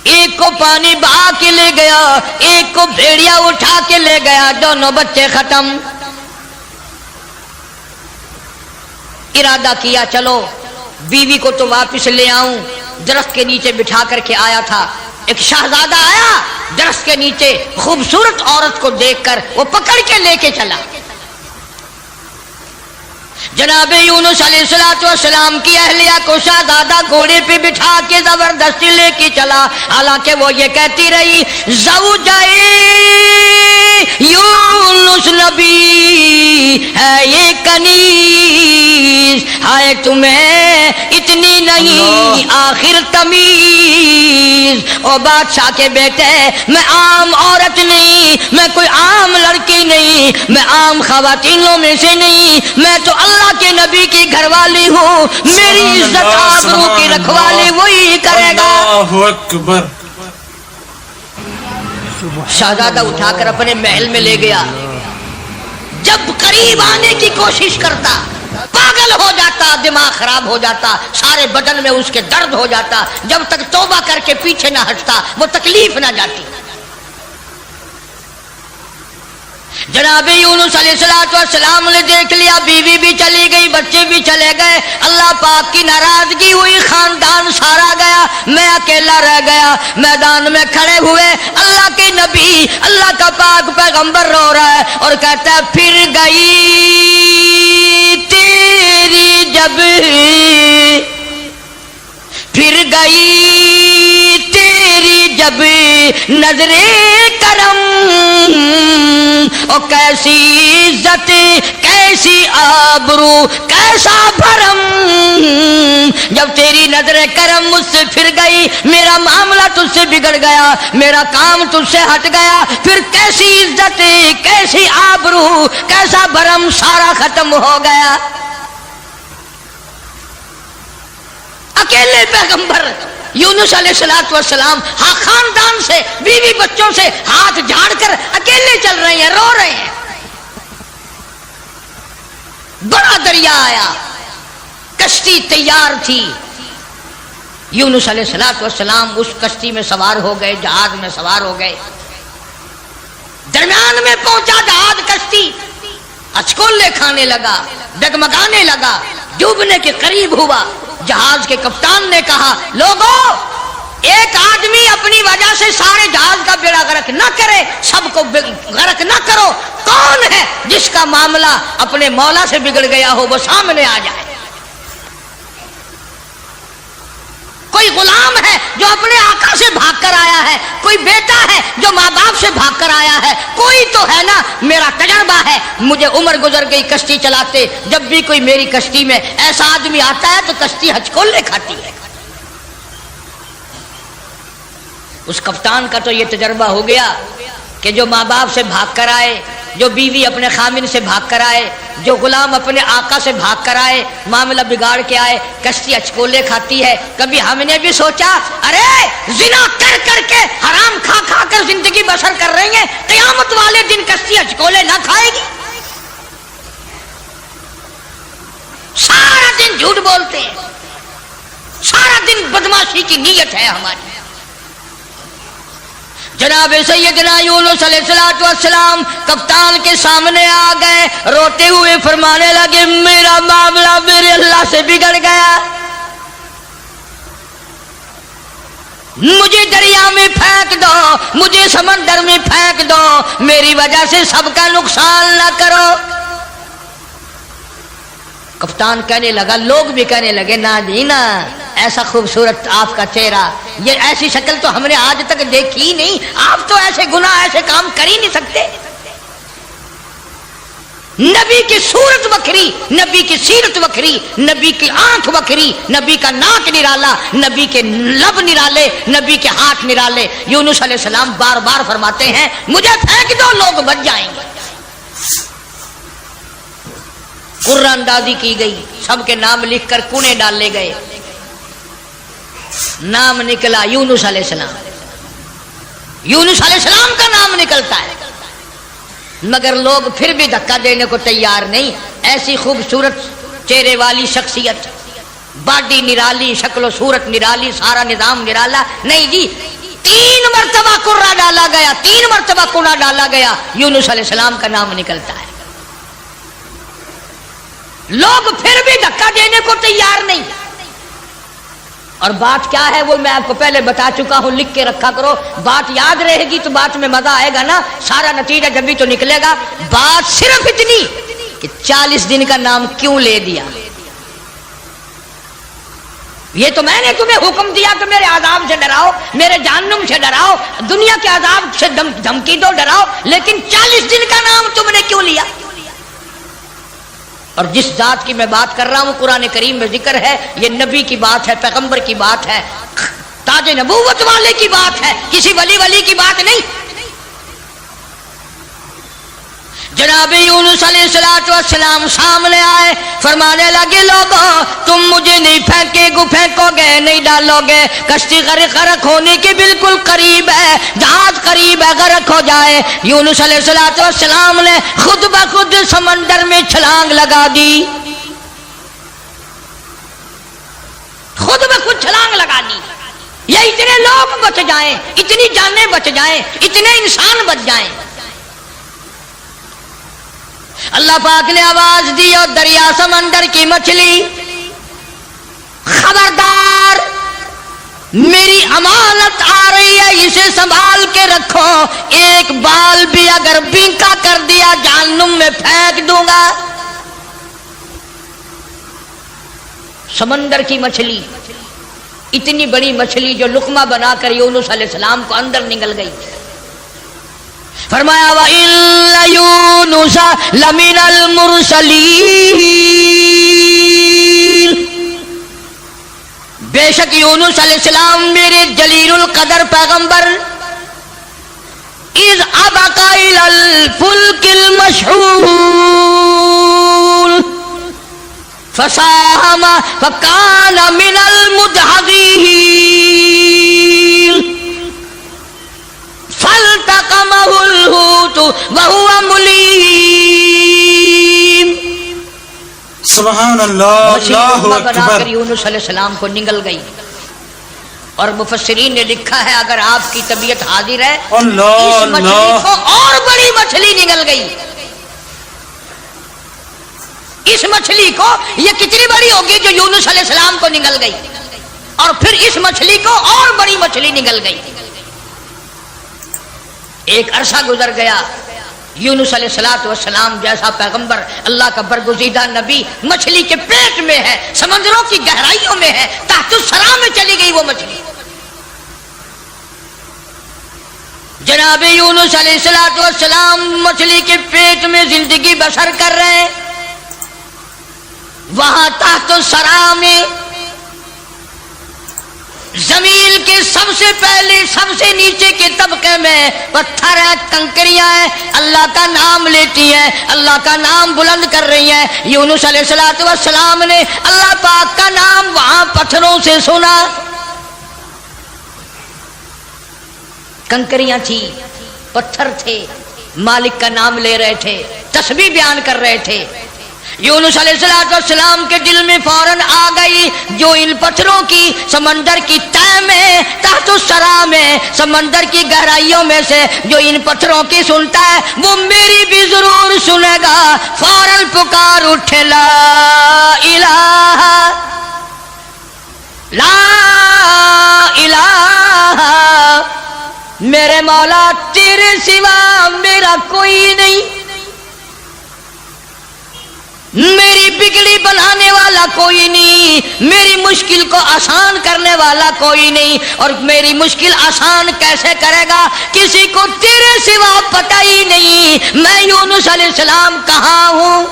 ایک کو پانی بہا کے لے گیا، ایک کو بھیڑیا اٹھا کے لے گیا، دونوں بچے ختم۔ ارادہ کیا چلو بیوی کو تو واپس لے آؤں، درخت کے نیچے بٹھا کر کے آیا تھا۔ ایک شہزادہ آیا درخت کے نیچے، خوبصورت عورت کو دیکھ کر وہ پکڑ کے لے کے چلا۔ جناب یونس علیہ السلام کی اہلیہ کو شہزادہ گھوڑے پہ بٹھا کے زبردستی لے کے چلا، حالانکہ وہ یہ کہتی رہی زوجائے یونس نبی ہے یہ کنیز، ہائے تمہیں اتنی نہیں آخر تمیز۔ او بادشاہ کے بیٹے، میں عام عورت نہیں، میں کوئی عام لڑکی نہیں، میں عام خواتینوں میں سے نہیں، میں تو اللہ کے نبی کی گھر والی ہوں، میری عزت آبرو کی رکھوالی وہی کرے گا۔ اللہ اکبر۔ شہزادہ اٹھا کر اپنے محل میں لے گیا، جب قریب آنے کی کوشش کرتا پاگل ہو جاتا، دماغ خراب ہو جاتا، سارے بدن میں اس کے درد ہو جاتا، جب تک توبہ کر کے پیچھے نہ ہٹتا وہ تکلیف نہ جاتی۔ جناب یونس علیہ السلام نے دیکھ لیا، بیوی بھی چلی گئی، بچے بھی چلے گئے، اللہ پاک کی ناراضگی ہوئی، خاندان سارا گیا، میں اکیلا رہ گیا۔ میدان میں کھڑے ہوئے اللہ کے نبی، اللہ کا پاک پیغمبر رو رہا ہے اور کہتا ہے پھر گئی تیری جب، پھر گئی تیری جب نظر کرم، او کیسی عزت کیسی آبرو کیسا بھرم، جب تیری نظر کرم مجھ سے پھر گئی، میرا معاملہ تجھ سے بگڑ گیا، میرا کام تجھ سے ہٹ گیا، پھر کیسی عزت کیسی آبرو کیسا بھرم، سارا ختم ہو گیا۔ اکیلے پیغمبر یونس علیہ السلام ہاں خاندان سے بیوی بچوں سے ہاتھ جھاڑ کر اکیلے چل رہے ہیں، رو رہے ہیں۔ بڑا دریا آیا، کشتی تیار تھی، یونس علیہ السلام اس کشتی میں سوار ہو گئے، جہاز میں سوار ہو گئے، درمیان میں پہنچا جہاز، کشتی اچکولے کھانے لگا، ڈگمگانے لگا، ڈوبنے کے قریب ہوا۔ جہاز کے کپتان نے کہا لوگوں، ایک آدمی اپنی وجہ سے سارے جہاز کا بیڑا غرق نہ کرے، سب کو غرق نہ کرو، کون ہے جس کا معاملہ اپنے مولا سے بگڑ گیا ہو وہ سامنے آ جائے۔ کوئی غلام ہے جو اپنے آقا سے بھاگ کر آیا ہے، کوئی بیٹا ہے جو ماں باپ سے بھاگ کر آیا ہے، کوئی تو ہے نا، میرا تجربہ ہے، مجھے عمر گزر گئی کشتی چلاتے، جب بھی کوئی میری کشتی میں ایسا آدمی آتا ہے تو کشتی ہچکولے کھاتی ہے۔ اس کپتان کا تو یہ تجربہ ہو گیا کہ جو ماں باپ سے بھاگ کر آئے، جو بیوی اپنے خامن سے بھاگ کر آئے، جو غلام اپنے آقا سے بھاگ کر آئے، معاملہ بگاڑ کے آئے، کشتی اچکولے کھاتی ہے۔ کبھی ہم نے بھی سوچا ارے زنا کر کر کے حرام کھا کھا کر زندگی بسر کر رہی ہیں، قیامت والے دن کشتی اچکولے نہ کھائے گی؟ سارا دن جھوٹ بولتے ہیں، سارا دن بدماشی کی نیت ہے ہماری۔ جناب سیدنا یونس علیہ السلام کپتان کے سامنے آ گئے، روتے ہوئے فرمانے لگے میرا معاملہ میرے اللہ سے بگڑ گیا، مجھے دریا میں پھینک دو، مجھے سمندر میں پھینک دو، میری وجہ سے سب کا نقصان نہ کرو۔ کپتان کہنے لگا، لوگ بھی کہنے لگے نا جی نا، ایسا خوبصورت آپ کا چہرہ، یہ ایسی شکل تو ہم نے آج تک دیکھی ہی نہیں، آپ تو ایسے گناہ ایسے کام کر ہی نہیں سکتے۔ نبی کی صورت وکھری، نبی کی سیرت وکھری، نبی کی آنکھ وکھری، نبی کا ناک نرالا، نبی کے لب نرالے، نبی کے ہاتھ نرالے۔ یونس علیہ السلام بار بار فرماتے ہیں مجھے پھینک دو، لوگ بچ جائیں گے۔ قرآن اندازی کی گئی، سب کے نام لکھ کر کونے ڈالے گئے، نام نکلا یونس علیہ السلام۔ یونس علیہ السلام کا نام نکلتا ہے، مگر لوگ پھر بھی دھکا دینے کو تیار نہیں۔ ایسی خوبصورت چہرے والی شخصیت، باڈی نرالی، شکل و صورت نرالی، سارا نظام نرالا، نہیں جی، 3 مرتبہ قرآن ڈالا گیا، 3 مرتبہ کونا ڈالا گیا، یونس علیہ السلام کا نام نکلتا ہے۔ لوگ پھر بھی دھکا دینے کو تیار نہیں۔ اور بات کیا ہے وہ میں آپ کو پہلے بتا چکا ہوں، لکھ کے رکھا کرو، بات یاد رہے گی تو بات میں مزہ آئے گا نا، سارا نتیجہ جب بھی تو نکلے گا۔ بات صرف اتنی کہ 40 دن کا نام کیوں لے دیا؟ یہ تو میں نے تمہیں حکم دیا کہ میرے عذاب سے ڈراؤ، میرے جہنم سے ڈراؤ، دنیا کے عذاب سے دھمکی دو، ڈراؤ، لیکن 40 دن کا نام تم نے کیوں لیا؟ اور جس ذات کی میں بات کر رہا ہوں قرآن کریم میں ذکر ہے، یہ نبی کی بات ہے، پیغمبر کی بات ہے، تاج نبوت والے کی بات ہے، کسی ولی کی بات نہیں۔ جناب یونس علیہ السلام سامنے آئے، فرمانے لگے لوگوں تم مجھے نہیں پھینکو گے، نہیں ڈالو گے، کشتی غرق ہونے کے بالکل قریب ہے، جہاز قریب ہے، غرق ہو جائے۔ یونس علیہ السلام نے خود بخود سمندر میں چھلانگ لگا دی، خود بخود چھلانگ لگا دی، یا اتنے لوگ بچ جائیں، اتنی جانیں بچ جائیں، اتنے انسان بچ جائیں۔ اللہ پاک نے آواز دی اور دریا سمندر کی مچھلی خبردار، میری امانت آ رہی ہے، اسے سنبھال کے رکھو، ایک بال بھی اگر بینکا کر دیا جہنم میں پھینک دوں گا۔ سمندر کی مچھلی، اتنی بڑی مچھلی جو لقمہ بنا کر یونس علیہ السلام کو اندر نگل گئی۔ فرمایا وَإِنَّ يُونُسَ لَمِنَ الْمُرْسَلِينَ، بے شک یونس علیہ السلام میرے جلیل القدر پیغمبر، اِذْ أَبَقَ إِلَى الْفُلْكِ الْمَشْحُونِ فَسَاهَمَ فَكَانَ مِنَ الْمُدْحَضِينَ فَالْتَقَمَهُ الْحُوتُ وَهُوَ مُلِيمٌ۔ سبحان اللہ، اللہ بنا اکبر۔ کر یونس علیہ السلام کو نگل گئی، اور مفسرین نے لکھا ہے اگر آپ کی طبیعت حاضر ہے اللہ اس مچھلی اللہ، کو اور بڑی مچھلی نگل گئی۔ اس مچھلی کو، یہ کتنی بڑی ہوگی جو یونس علیہ السلام کو نگل گئی، اور پھر اس مچھلی کو اور بڑی مچھلی نگل گئی۔ ایک عرصہ گزر گیا، یونس علیہ السلام جیسا پیغمبر، اللہ کا برگزیدہ نبی مچھلی کے پیٹ میں ہے، سمندروں کی گہرائیوں میں ہے، تحت الثرى میں چلی گئی وہ مچھلی۔ جناب یونس علیہ السلام مچھلی کے پیٹ میں زندگی بسر کر رہے ہیں، وہاں تحت الثرى میں زمین کے سب سے پہلے سب سے نیچے کے طبقے میں پتھر ہے، کنکریاں ہیں، اللہ کا نام لیتی ہیں، اللہ کا نام بلند کر رہی ہیں۔ یونس علیہ السلام نے اللہ پاک کا نام وہاں پتھروں سے سنا، کنکریاں تھی، پتھر تھے، مالک کا نام لے رہے تھے، تسبیح بیان کر رہے تھے۔ یونس علیہ السلام کے دل میں فوراً آ گئی، جو ان پتھروں کی سمندر کی تہ میں، تحت الثرى میں، سمندر کی گہرائیوں میں سے جو ان پتھروں کی سنتا ہے وہ میری بھی ضرور سنے گا۔ فوراً پکار اٹھے لا الہ لا الہ، میرے مولا تیرے سوا میرا کوئی نہیں، میری بگڑی بنانے والا کوئی نہیں، میری مشکل کو آسان کرنے والا کوئی نہیں، اور میری مشکل آسان کیسے کرے گا کسی کو تیرے سوا پتہ ہی نہیں، میں یونس علیہ السلام کہاں ہوں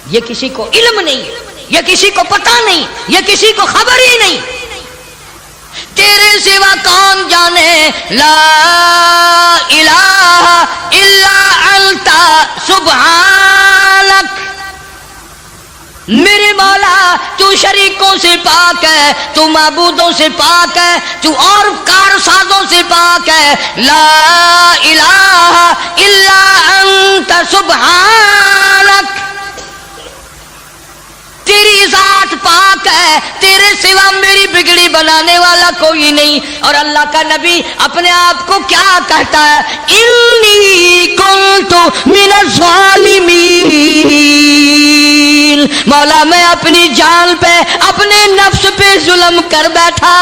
یہ کسی کو علم نہیں، یہ کسی کو پتہ نہیں، یہ کسی کو خبر ہی نہیں، تیرے سوا کون جانے۔ لا الہ الا انت سبحانک، میرے مولا تو شریکوں سے پاک ہے، تو معبودوں سے پاک ہے، تو اور کارسازوں سے پاک ہے۔ لا الہ الا انت سبحانک، تیری ذات پاک ہے، تیرے سوا میری بگڑی بنانے والا کوئی نہیں۔ اور اللہ کا نبی اپنے آپ کو کیا کہتا ہے؟ انی کنت من الظالمین، مولا میں اپنی جان پہ، اپنے نفس پہ ظلم کر بیٹھا۔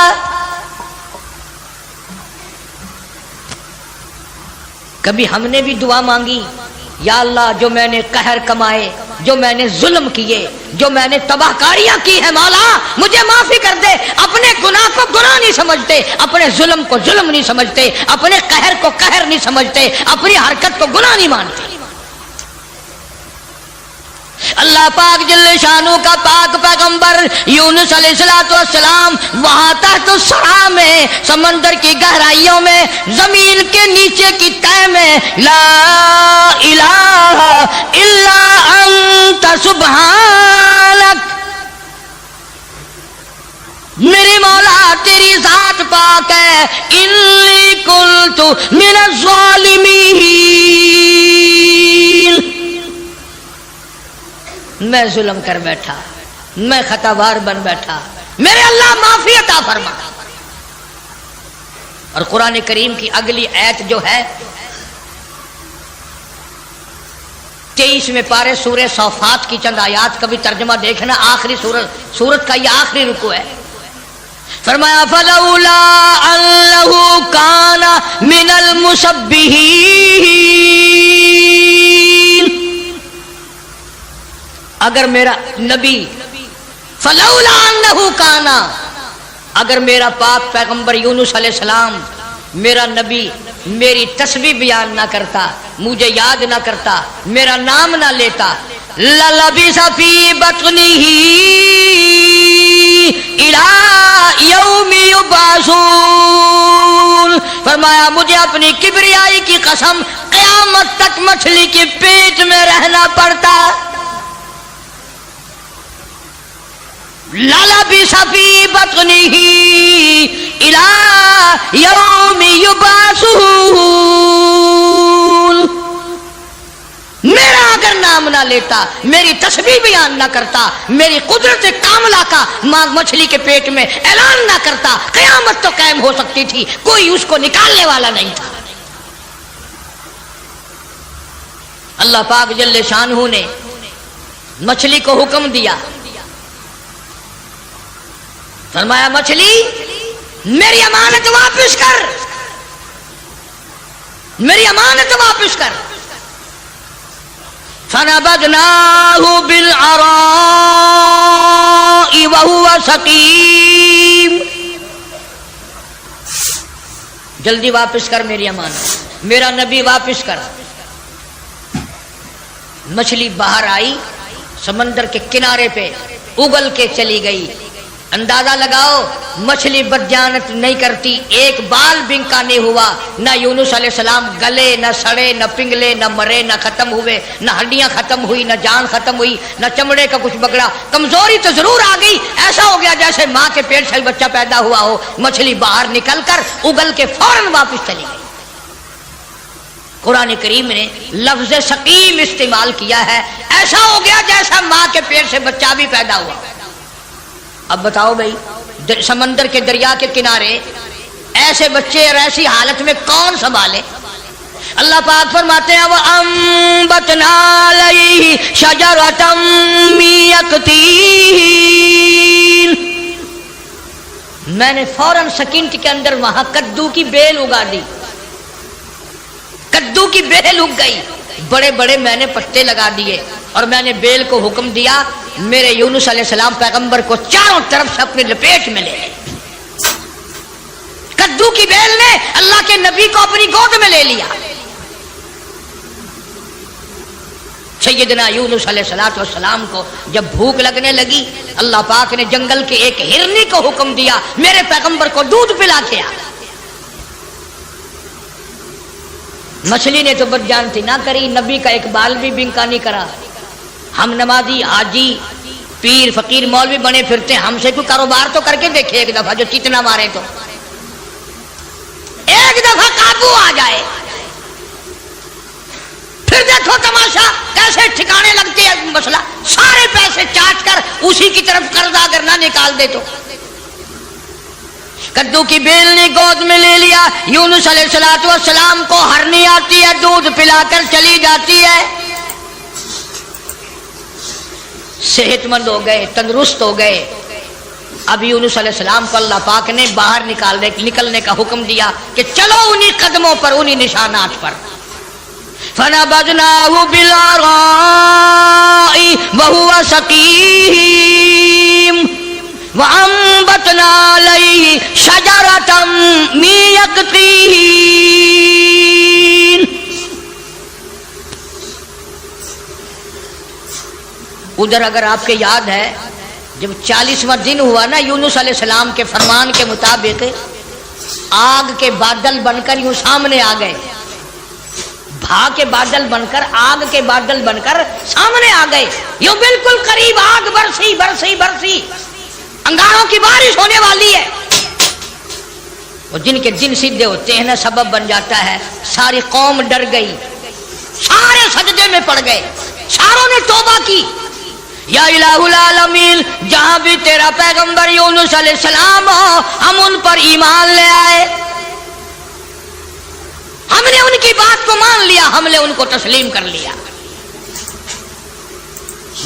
کبھی ہم نے بھی دعا مانگی یا اللہ جو میں نے قہر کمائے، جو میں نے ظلم کیے، جو میں نے تباہ کاریاں کی ہیں مولا مجھے معافی کر دے۔ اپنے گناہ کو گناہ نہیں سمجھتے، اپنے ظلم کو ظلم نہیں سمجھتے، اپنے قہر کو قہر نہیں سمجھتے، اپنی حرکت کو گناہ نہیں مانتے۔ اللہ پاک جل شانو کا پاک پیغمبر یونس علیہ السلام وہاں تحت الصحرا میں، سمندر کی گہرائیوں میں، زمین کے نیچے کی تہ میں، لا الہ الا انت سبحانک، میرے مولا تیری ذات پاک ہے، انی کنت من الظالمین، میں ظلم کر بیٹھا، میں خطا وار بن بیٹھا، میرے اللہ معافی عطا فرما۔ اور قرآن کریم کی اگلی آیت جو ہے 23ویں پارے سورہ صافات کی چند آیات کا بھی ترجمہ دیکھنا، آخری سورت کا یہ آخری رکوع ہے۔ فرمایا فلولا انہ کان من المسبحین، اگر میرا نبی، فلولا انہ کانا، اگر میرا پاک پیغمبر یونس علیہ السلام میرا نبی میری تسبیح بیان نہ کرتا، مجھے یاد نہ کرتا، میرا نام نہ لیتا، للبث فی بطنہ الی یوم یبعثون، فرمایا مجھے اپنی کبریائی کی قسم قیامت تک مچھلی کے پیٹ میں رہنا پڑتا۔ للبث فی بطنہ الی یوم یبعثون، میرا اگر نام نہ لیتا، میری تسبیح بیان نہ کرتا، میری قدرت کاملہ کا مچھلی کے پیٹ میں اعلان نہ کرتا، قیامت تو قائم ہو سکتی تھی، کوئی اس کو نکالنے والا نہیں تھا۔ اللہ پاک جل شانہ نے مچھلی کو حکم دیا، فرمایا مچھلی میری امانت واپس کر، میری امانت واپس کر۔ فنبذناہ بالعراء وہو سقیم، جلدی واپس کر میری امانت، میرا نبی واپس کر۔ مچھلی باہر آئی، سمندر کے کنارے پہ اگل کے چلی گئی۔ اندازہ لگاؤ مچھلی بدجانت نہیں کرتی، ایک بال بنکا نہیں ہوا، نہ یونس علیہ السلام گلے، نہ سڑے، نہ پنگلے، نہ مرے، نہ ختم ہوئے، نہ ہڈیاں ختم ہوئی، نہ جان ختم ہوئی، نہ چمڑے کا کچھ بگڑا۔ کمزوری تو ضرور آ گئی، ایسا ہو گیا جیسے ماں کے پیٹ سے بچہ پیدا ہوا ہو۔ مچھلی باہر نکل کر اگل کے فوراً واپس چلی گئی۔ قرآن کریم نے لفظ سقیم استعمال کیا ہے، ایسا ہو گیا جیسا ماں کے پیٹ سے بچہ بھی پیدا ہوا۔ اب بتاؤ بھائی، سمندر کے دریا کے کنارے ایسے بچے اور ایسی حالت میں کون سنبھالے؟ اللہ پاک فرماتے ہیں وَأَنبَتْنَا عَلَيْهِ شَجَرَةً مِّن يَقْطِينٍ، میں نے فوراً سیکنڈ کے اندر وہاں کدو کی بیل اگا دی، کدو کی بیل اگ گئی، بڑے بڑے میں نے پتے لگا دیے، اور میں نے بیل کو حکم دیا میرے یونس علیہ السلام پیغمبر کو چاروں طرف سے اپنے لپیٹ میں لے لے۔ کدو کی بیل نے اللہ کے نبی کو اپنی گود میں لے لیا۔ سیدنا یونس علیہ السلام کو جب بھوک لگنے لگی، اللہ پاک نے جنگل کے ایک ہرنی کو حکم دیا میرے پیغمبر کو دودھ پلا کے آ۔ مچھلی نے تو بدجانتی نہ کری، نبی کا ایک بال بھی بنکا نہیں کرا۔ ہم نمازی، حاجی، پیر، فقیر، مولوی بنے پھرتے، ہم سے کوئی کاروبار تو کر کے دیکھے ایک دفعہ، جو چتنا مارے تو ایک دفعہ قابو آ جائے، پھر دیکھو تماشا کیسے ٹھکانے لگتے ہیں مسئلہ، سارے پیسے چاٹ کر اسی کی طرف قرض اگر نہ نکال دے تو۔ کدو کی بیل نے گود میں لے لیا، یونس علیہ السلام کو ہرنی آتی ہے، دودھ پلا کر چلی جاتی ہے، صحت مند ہو گئے، تندرست ہو گئے۔ اب یونس علیہ السلام کو اللہ پاک نے باہر نکلنے کا حکم دیا کہ چلو انہی قدموں پر، انہی نشانات پر۔ فنبذناه بالعراء وهو سقيم وأنبتنا عليه شجرة من يقطين. ادھر اگر آپ کے یاد ہے جب 40واں دن ہوا نا یونس علیہ السلام کے فرمان کے مطابق آگ کے بادل بن کر یوں سامنے آ گئے، بھا کے بادل بن کر، آگ کے بادل بن کر سامنے آ گئے، یوں بالکل قریب آگ برسی برسی برسی، انگاروں کی بارش ہونے والی ہے. وہ جن کے دن سیدھے ہوتے ہیں نا سبب بن جاتا ہے. ساری قوم ڈر گئی، سارے سجدے میں پڑ گئے، ساروں نے توبہ کی. یا الہ العالمین، جہاں بھی تیرا پیغمبر یونس علیہ السلام ہو ہم ان پر ایمان لے آئے، ہم نے ان کی بات کو مان لیا، ہم نے ان کو تسلیم کر لیا.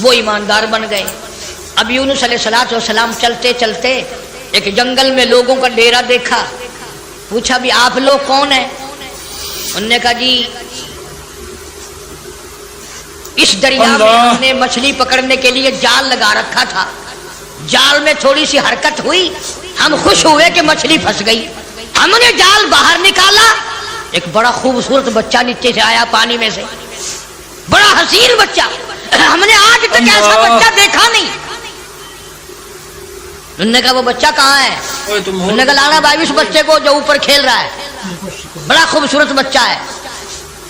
وہ ایماندار بن گئے. اب یونس علیہ السلام چلتے چلتے ایک جنگل میں لوگوں کا ڈیرا دیکھا. پوچھا بھی آپ لوگ کون ہیں؟ انہوں نے کہا جی اس دریا میں ہم نے مچھلی پکڑنے کے لیے جال لگا رکھا تھا، جال میں تھوڑی سی حرکت ہوئی، ہم خوش ہوئے کہ مچھلی پھنس گئی، ہم نے جال باہر نکالا، ایک بڑا خوبصورت بچہ نیچے سے آیا پانی میں سے، بڑا حسین بچہ، ہم نے آج تک ایسا بچہ دیکھا نہیں. انہوں نے کہا وہ بچہ کہاں ہے؟ انہوں نے کہا لانا بھائی اس بچے کو جو اوپر کھیل رہا ہے، بڑا خوبصورت بچہ ہے.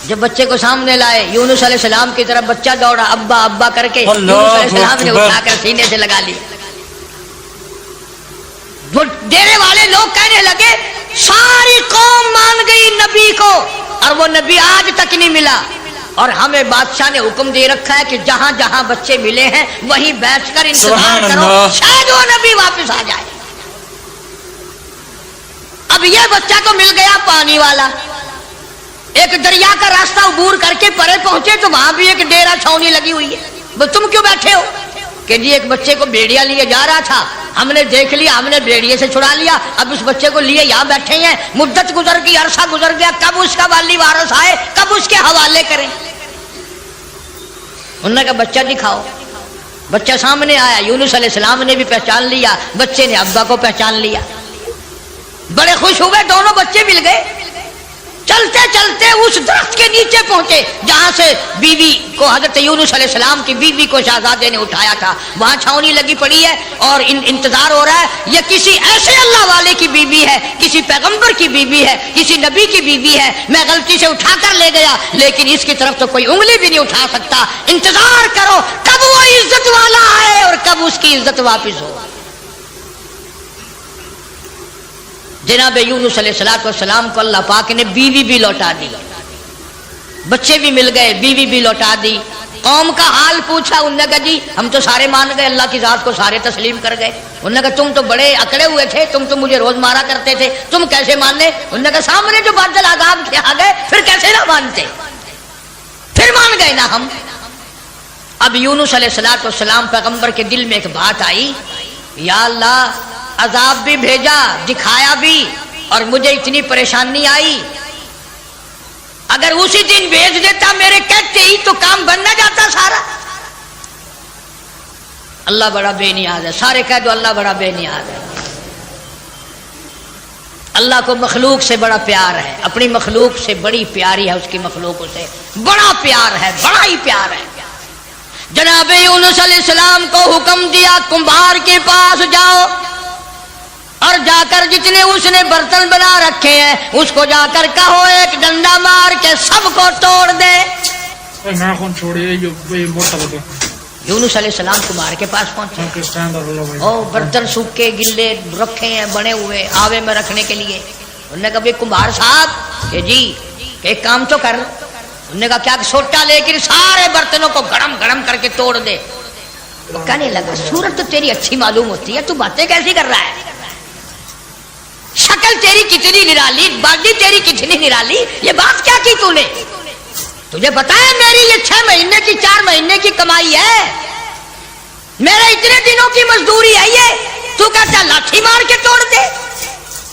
جب بچے کو سامنے لائے یونس علیہ السلام کی طرف بچہ دوڑا، ابا ابا کر کے یونس علیہ السلام نے اٹھا کر سینے سے لگا لی. وہ ڈیرے والے لوگ کہنے لگے ساری قوم مان گئی نبی کو اور وہ نبی آج تک نہیں ملا، اور ہمیں بادشاہ نے حکم دے رکھا ہے کہ جہاں جہاں بچے ملے ہیں وہیں بیٹھ کر انتظار کرو، شاید وہ نبی واپس آ جائے. اب یہ بچہ کو مل گیا پانی والا، ایک دریا کا راستہ عبور کر کے پرے پہنچے تو وہاں بھی ایک ڈیرا چھاونی لگی ہوئی ہے. تم کیوں بیٹھے ہو؟ کہ جی ایک بچے کو بھیڑیا لیے جا رہا تھا، ہم نے دیکھ لیا، ہم نے بھیڑیے سے چھڑا لیا، اب اس بچے کو لیے یہاں بیٹھے ہیں، مدت گزر گئی، عرصہ گزر گیا، کب اس کا والی وارث آئے، کب اس کے حوالے کریں. انہوں نے کہا بچہ دکھاؤ. بچہ سامنے آیا، یونس علیہ السلام نے بھی پہچان لیا، بچے نے ابا کو پہچان لیا. بڑے خوش ہوئے، دونوں بچے مل گئے. چلتے چلتے اس درخت کے نیچے پہنچے جہاں سے بیوی کو حضرت یونس علیہ السلام کی بیوی کو شہزادے نے اٹھایا تھا. وہاں چھاونی لگی پڑی ہے اور انتظار ہو رہا ہے یہ کسی ایسے اللہ والے کی بیوی ہے، کسی پیغمبر کی بیوی ہے، کسی نبی کی بیوی ہے. میں غلطی سے اٹھا کر لے گیا لیکن اس کی طرف تو کوئی انگلی بھی نہیں اٹھا سکتا. انتظار کرو کب وہ عزت والا آئے اور کب اس کی عزت واپس ہو. جناب یونس علیہ السلام کو اللہ پاک نے بیوی بھی لوٹا دی، بچے بھی مل گئے، بیوی بھی لوٹا دی. قوم کا حال پوچھا، انہوں نے کہا جی ہم تو سارے مان گئے، اللہ کی ذات کو سارے تسلیم کر گئے. انہوں نے کہا تم تو بڑے اکڑے ہوئے تھے، تم تو مجھے روز مارا کرتے تھے، تم کیسے ماننے؟ انہوں نے کہا سامنے جو بادل عذاب کے آ گئے پھر کیسے نہ مانتے، پھر مان گئے نا ہم. اب یونس علیہ السلام پیغمبر کے دل میں ایک بات آئی، یا اللہ عذاب بھی بھیجا، دکھایا بھی، اور مجھے اتنی پریشانی آئی، اگر اسی دن بھیج دیتا میرے کہتے ہی تو کام بن نہ جاتا سارا. اللہ بڑا بے نیاز ہے، سارے کہہ دو اللہ بڑا بے نیاز ہے. اللہ کو مخلوق سے بڑا پیار ہے، اپنی مخلوق سے بڑی پیاری ہے، اس کی مخلوقوں سے بڑا پیار ہے، بڑا ہی پیار ہے. جناب یونس علیہ السلام کو حکم دیا کمبھار کے پاس جاؤ اور جا کر جتنے اس نے برتن بنا رکھے ہیں اس کو جا کر کہو ایک ڈنڈا مار کے سب کو توڑ دے. یونس علیہ السلام کمبھار کے پاس پہنچے، برتن سوکھے گلے رکھے ہیں بنے ہوئے آوے میں رکھنے کے لیے. انہوں نے کہا بھائی کمبھار صاحب کہ جی کہ ایک کام تو کر. انہوں نے کہا کیا؟ چھوٹا لے کر سارے برتنوں کو گڑم گڑم کر کے توڑ دے. کہنے لگا صورت تو تیری اچھی معلوم ہوتی ہے، تو باتیں کیسی کر رہا ہے؟ شکل تیری کتنی نرالی، باڈی تیری کتنی نرالی، یہ بات کیا کی تو نے؟ تجھے پتا ہے میری یہ 6 مہینے کی 4 مہینے کی کمائی ہے، میرے اتنے دنوں کی مزدوری ہے یہ، تو کہتا لاٹھی مار کے توڑ دے؟